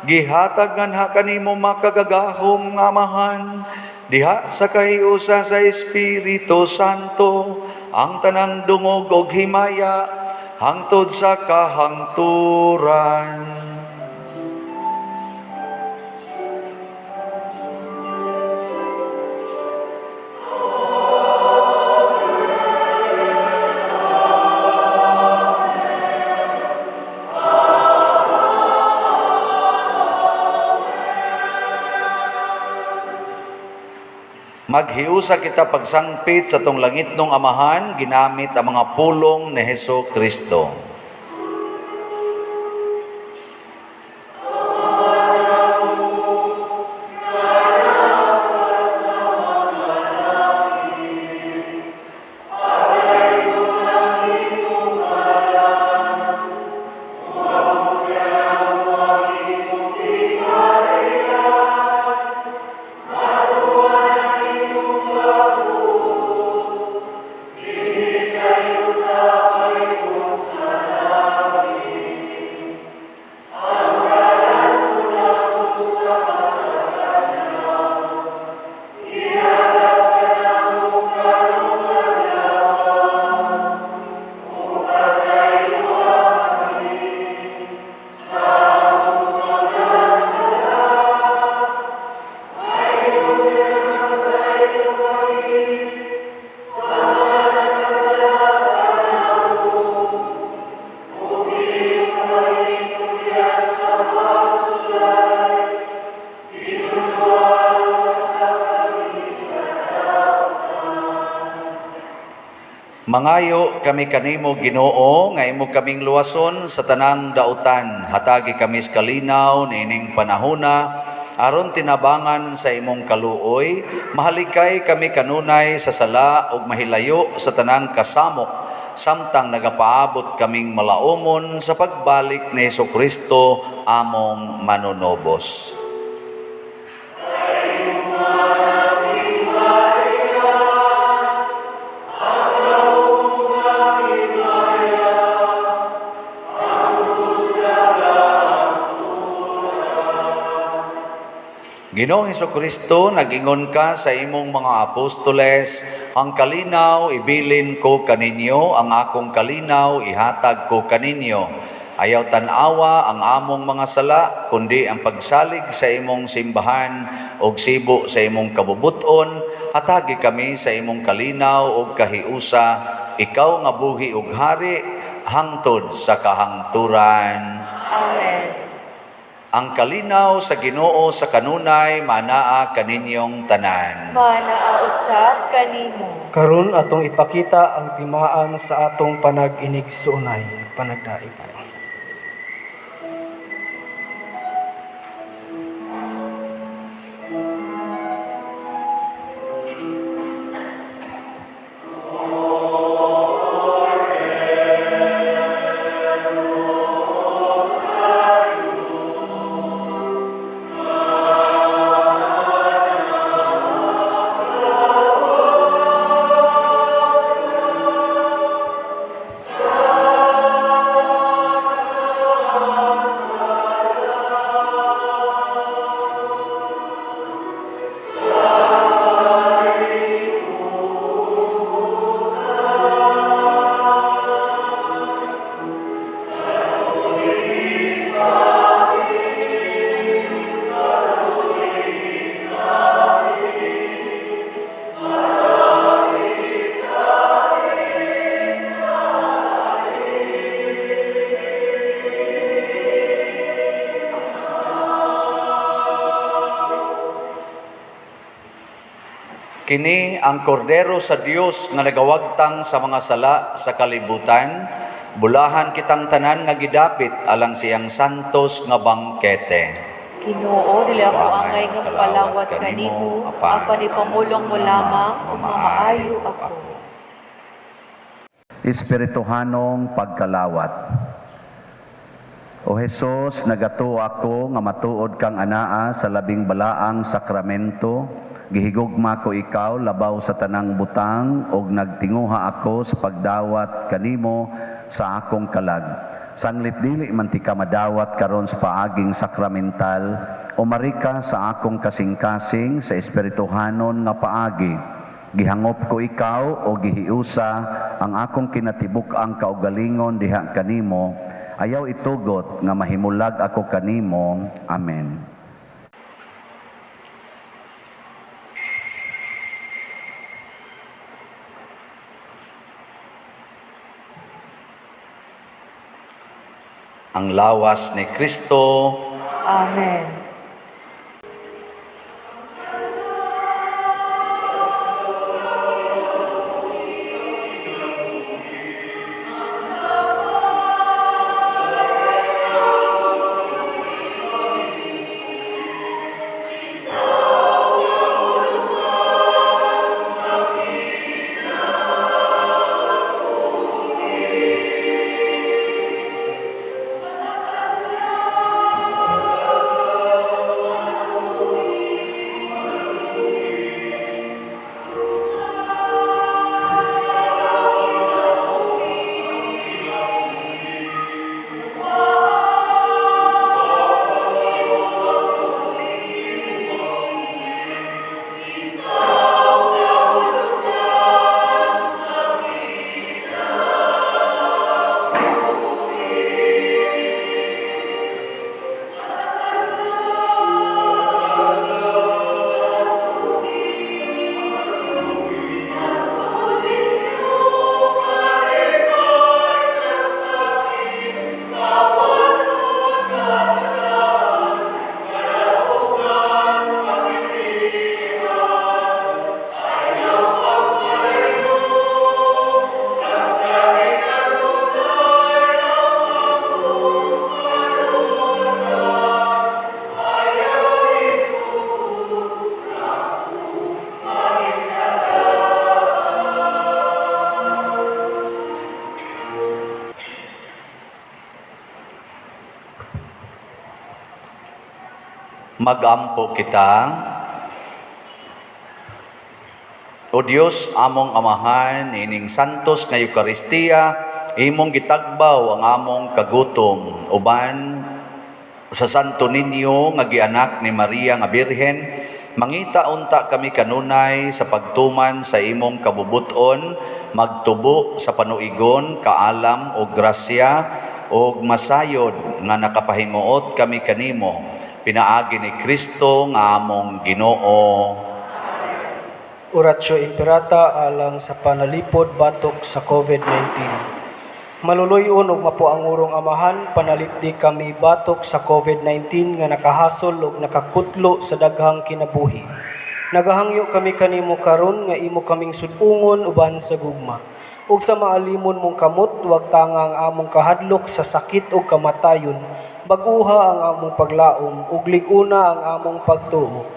gihatag nga kanimo makagagahom nga amahan, diha sa kahiusa sa Espiritu Santo, ang tanang dungog ug himaya, hangtod sa kahangturan. Maghiusa kita pagsangpit sa tong langitnong amahan, ginamit ang mga pulong ni Hesus Kristo. Mangayo kami kanimo Ginoo nga imo kaming luwason sa tanang dautan. Hatagi kami sa kalinaw niining panahona aron tinabangan sa imong kaluoy. Mahalikay kami kanunay sa sala ug mahilayo sa tanang kasamok. Samtang nagapaabot kaming malaumon sa pagbalik ni Hesukristo among manunobos. Ginoong Hesukristo, nag-ingon ka sa imong mga apostoles, ang kalinaw ibilin ko kaninyo, ang akong kalinaw ihatag ko kaninyo. Ayaw tanawa ang among mga sala, kundi ang pagsalig sa imong simbahan o sibo sa imong kabubuton, hatagi kami sa imong kalinaw o kahiusa, ikaw nga buhi ug hari, hangtod sa kahangturan. Amen. Ang kalinaw sa Ginoo sa kanunay manaa kaninyong tanan. Manaausab kanimo. Karon atong ipakita ang timaan sa atong panag-inigsunay, panagdaig. Kini ang kordero sa Dios nga nagawagtang sa mga sala sa kalibutan, bulahan kitang tanan nga gidapit alang siyang santos nga bangkete. Ginoo, dili ako angay nga palawat kanimo, apan ipamulong mo lamang ug mamaayo ako. Espirituhanong pagkalawat. O Jesus, nagato ako nga matuod kang anaa sa labing balaang sakramento, gihigugma ko ikaw labaw sa tanang butang ug nagtinguha ako sa pagdawat kanimo sa akong kalag. Sanglit dili man ti ka madawat karon sa paaging sakramental, umarika sa akong kasing-kasing sa espirituhanon nga paagi. Gihangop ko ikaw o gihiusa ang akong kinatibuk-ang kaugalingon diha kanimo. Ayaw itugot nga mahimulag ako kanimo. Amen. Ang lawas ni Kristo. Amen. Magampo kita. O Dios, among amahan, ining santos nga Eucharistia, imong gitagbaw ang among kagutom. Uban sa Santo Niño nga gianak ni Maria nga Birhen, mangita unta kami kanunay sa pagtuman sa imong kabubuton, magtubo sa panuigon, kaalam o grasya, o masayod nga nakapahimuot kami kanimo. Pinaagi ni Kristo nga among Ginoo. Oratio Imperata alang sa panalipod batok sa COVID-19. Maluluyon ug mapuangurong amahan, panalipdi kami batok sa COVID-19 nga nakahasol ug nakakutlo sa daghang kinabuhi. Nagahangyo kami kanimo karon nga imo kaming sudungon uban sa gugma. Ug sa maalimon mong kamot, wag tanga ang among kahadlok sa sakit ug kamatayon, baguha ang among paglaom, ug liguna ang among pagtuo.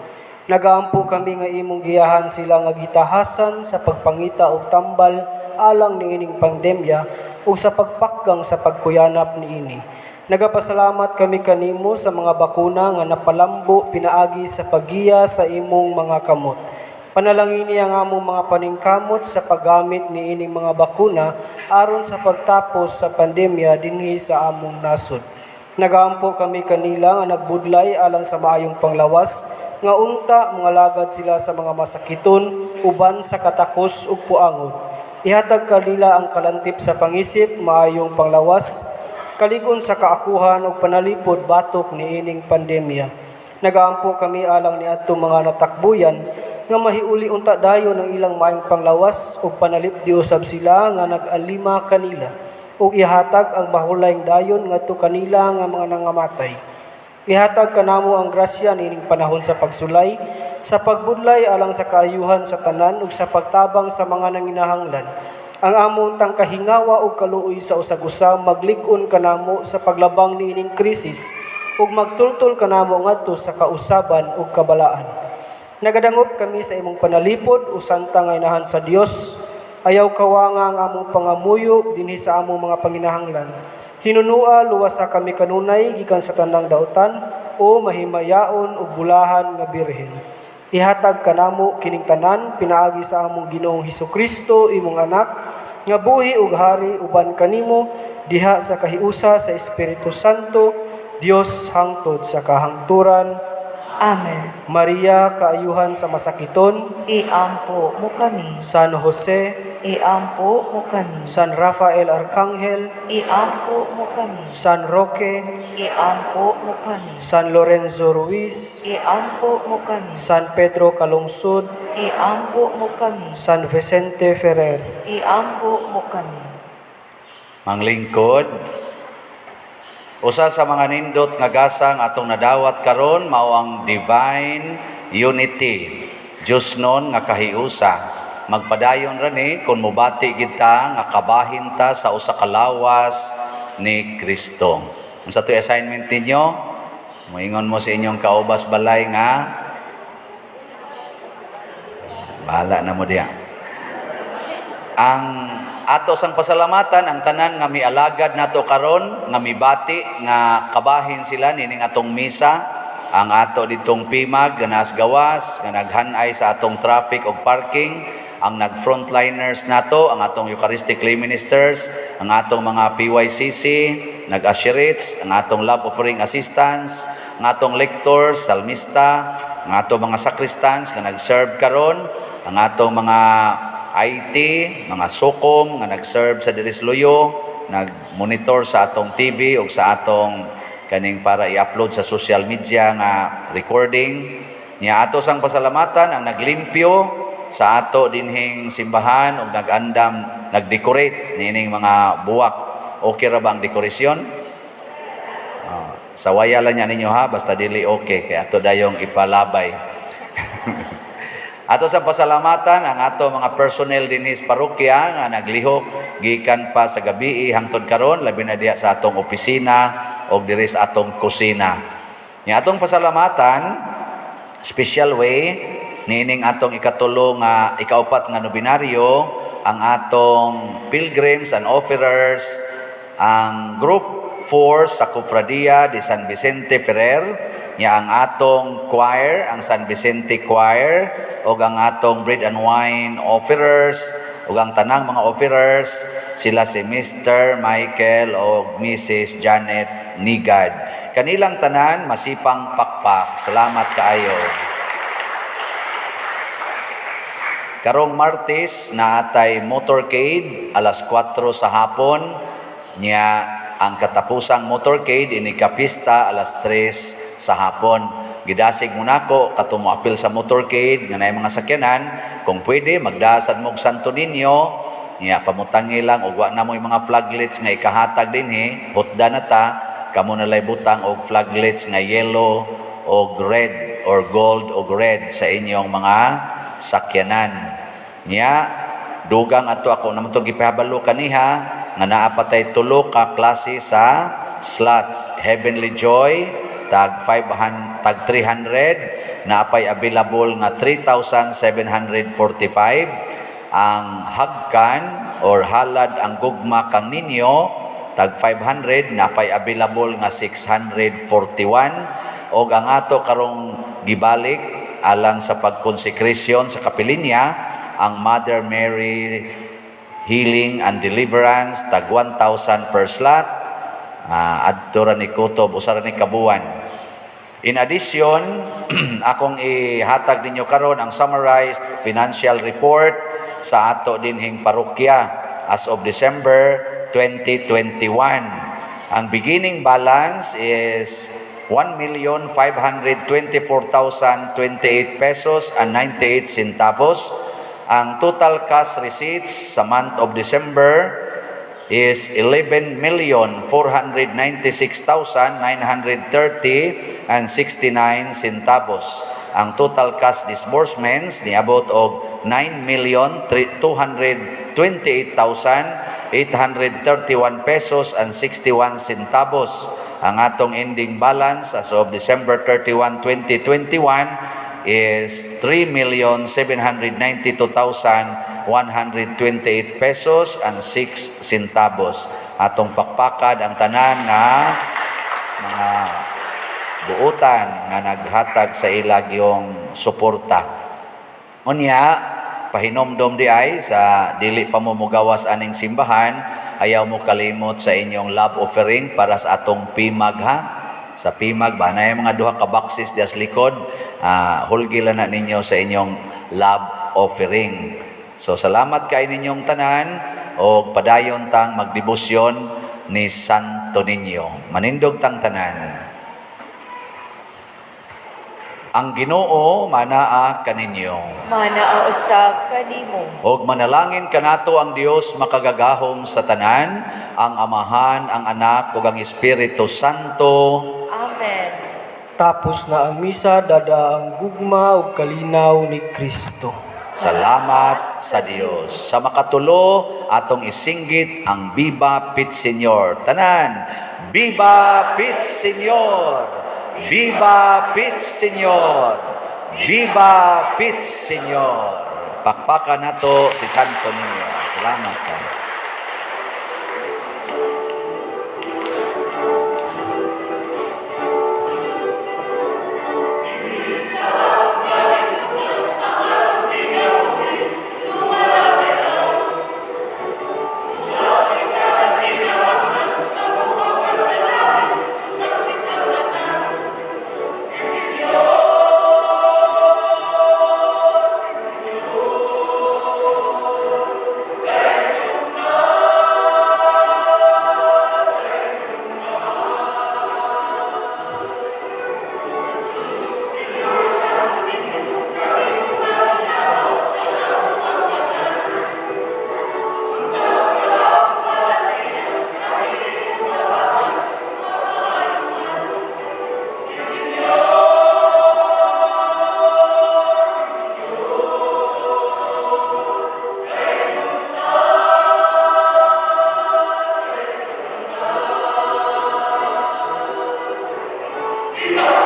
Nagaampo kami nga imong giyahan sila nga gitahasan sa pagpangita og tambal alang niining pandemya ug sa pagpakgang sa pagkuyanap niini. Nagapasalamat kami kanimo sa mga bakuna nga napalambo pinaagi sa paggiya sa imong mga kamot. Panalangini ang among mga paningkamot sa paggamit ni ining mga bakuna aron sa pagtapos sa pandemya dinhi sa among nasod. Nagaampo kami kanila nga nagbudlay alang sa maayong panglawas, nga unta mga lagad sila sa mga masakiton, uban sa katakos ug puangod. Ihatag kanila ang kalantip sa pangisip, maayong panglawas, kaligon sa kaakuhan ug panalipod batok niining pandemya. Nagaampo kami alang niadtong mga natakbuyan nga mahiuli unta dayon ang ilang maayong panglawas ug panalipdi usab sila nga nag-alima kanila ug ihatag ang bahulayng dayon ngadto kanila nga mga nangamatay. Ihatag kanamo ang grasya niining panahon sa pagsulay, sa pagbudlay alang sa kaayuhan sa tanan ug sa pagtabang sa mga nanginahanglan. Ang among tangkahingawa ug kaluoy sa usag-usa maglik-on kanamo sa paglabang niining krisis ug magtultol kanamo ngadto sa kausaban ug kabalaan. Nagadangop kami sa imong panalipod usanta nga inahan sa Dios. Ayaw kawanga ang among pangamuyo dinhi sa among mga panginahanglan. Hinunua luwasa kami kanunay gikan sa tanang dautan o mahimayaon ug bulahan nga birhen. Ihatag kanamo kining tanan pinaagi sa among Ginoong Hesukristo imong anak nga buhi ug hari uban kanimo diha sa kahiusa sa Espiritu Santo, Dios hangtod sa kahangturan. Amen. Maria, kaayuhan sa masakiton. Iampo mo kami. San Jose, Iampo mo kami. San Rafael Arcangel, Iampo mo kami. San Roque, Iampo mo kami. San Lorenzo Ruiz, Iampo mo kami. San Pedro Calungsod, Iampo mo kami. San Vicente Ferrer. Iampo mo kami. Manglingkod, usa sa mga nindot nga gasang atong nadawat karon mao ang divine unity. Diyos nun nga kahiusa. Magpadayon rani kung mubati kita nga kabahin ta sa usa ka lawas ni Kristo. Unsa to'y assignment ninyo? Moingon mo sa inyong kaubas balay nga bahala na mo diya. Ang ato sang pasalamatan ang tanan nga mialagad nato karon nga mibati nga kabahin sila nining atong misa, ang ato ditong PIMAG ganas gawas nga naghanay sa atong traffic ug parking, ang nag-frontliners nato, ang atong Eucharistic lay ministers, ang atong mga PYCC, nag-usherates, ang atong love offering assistants, ang atong lectors, salmista, ang atong mga sacristans nga nag-serve karon, ang atong mga IT, mga sukom nga nag-serve sa Diris Loyo, nag-monitor sa atong TV o sa atong kaning para i-upload sa social media nga recording. Nya ato sang pasalamatan ang naglimpyo sa ato dinhing simbahan ug nag-andam, nag-decorate nining mga buwak. Okay ra ba ang dekorasyon? Sawaya lang niya ninyo ha, basta dili okay kay ato dayong ipalabay. Ato sa pasalamatan ang ato mga personnel dinhi sa parokya nga naglihok gikan pa sa gabi hangtod karon labi na diha sa atong opisina o diri sa atong kusina. Nya atong pasalamatan special way nining atong ikatulo nga ikaupat nga nobinaryo ang atong pilgrims and offerers, ang group 4 sa Cofradia de San Vicente Ferrer, nya ang atong choir, ang San Vicente Choir, o ang atong bread and wine offerers, o ang tanang mga offerers, sila si Mr. Michael o Mrs. Janet Nigad. Kanilang tanan, masipang pakpak. Salamat kaayo. Karong Martes na atay motorcade alas 4 sa hapon, nya ang katapusang motorcade ini kapista alas 3 sa hapon. Gidasig mo nako katong moapil sa motorcade nga naay mga sakyanan, kung pwede magdasad mo og Santo Niño, nya pamutangi lang og wa na mo mga flaglets nga ikahatag dinhi, hutda na ta, kamo na lay butang og flaglets nga yellow o red or gold o red sa inyong mga sakyanan. Nya dugang ato ako naman to gipahabalo kaniha nga naa patay tulo ka klase sa slots. Heavenly Joy tag 300, naapay available nga 3,745. Ang hagkan or halad ang gugma kang ninyo tag 500, naapay available nga 641. Og ang ato karong gibalik alang sa pagkonsekresyon sa kapilinya, ang Mother Mary Healing and Deliverance tag 1,000 per slot, adto ra ni kutob usa ra ni kabuan. In addition, akong ihatag ninyo karon ang summarized financial report sa ato dinhing parokya as of December 2021. Ang beginning balance is 1,524,028 pesos and 98 centavos. Ang total cash receipts sa month of December is 11,496,930 and 69 centavos. Ang total cash disbursements niabot og 9,228,831 pesos and 61 centavos. Ang atong ending balance as of December 31, 2021 is 3,792,128 pesos and 6 centavos. Atong pakpakad ang tanan nga mga buutan nga naghatag sa ilag yung suporta. Unya, pahinomdom di ay sa dili pamumugawas aning simbahan, ayaw mo kalimot sa inyong love offering para sa atong pimag ha. Sa pimag ba na yung mga duha ka boxes dias likod, hulgilan na ninyo sa inyong love offering. So salamat kay ninyong tanan o padayon tang magdebosyon ni Santo Niño. Manindog tang tanan. Ang Ginoo manaa kaninyo. Manaa usab kanimo. Og manalangin kanato ang Dios makagagahom sa tanan, ang Amahan, ang Anak ug ang Espiritu Santo. Amen. Tapos na ang misa, dada ang gugma ug kalinaw ni Kristo. Salamat sa Dios. Sa makatulo, atong isinggit ang Viva Pit Señor. Tanan, Viva Pit Señor! Viva Pit Señor! Viva Pit Señor! Pakpakan nato si Santo Niño. Salamat kayo. Viva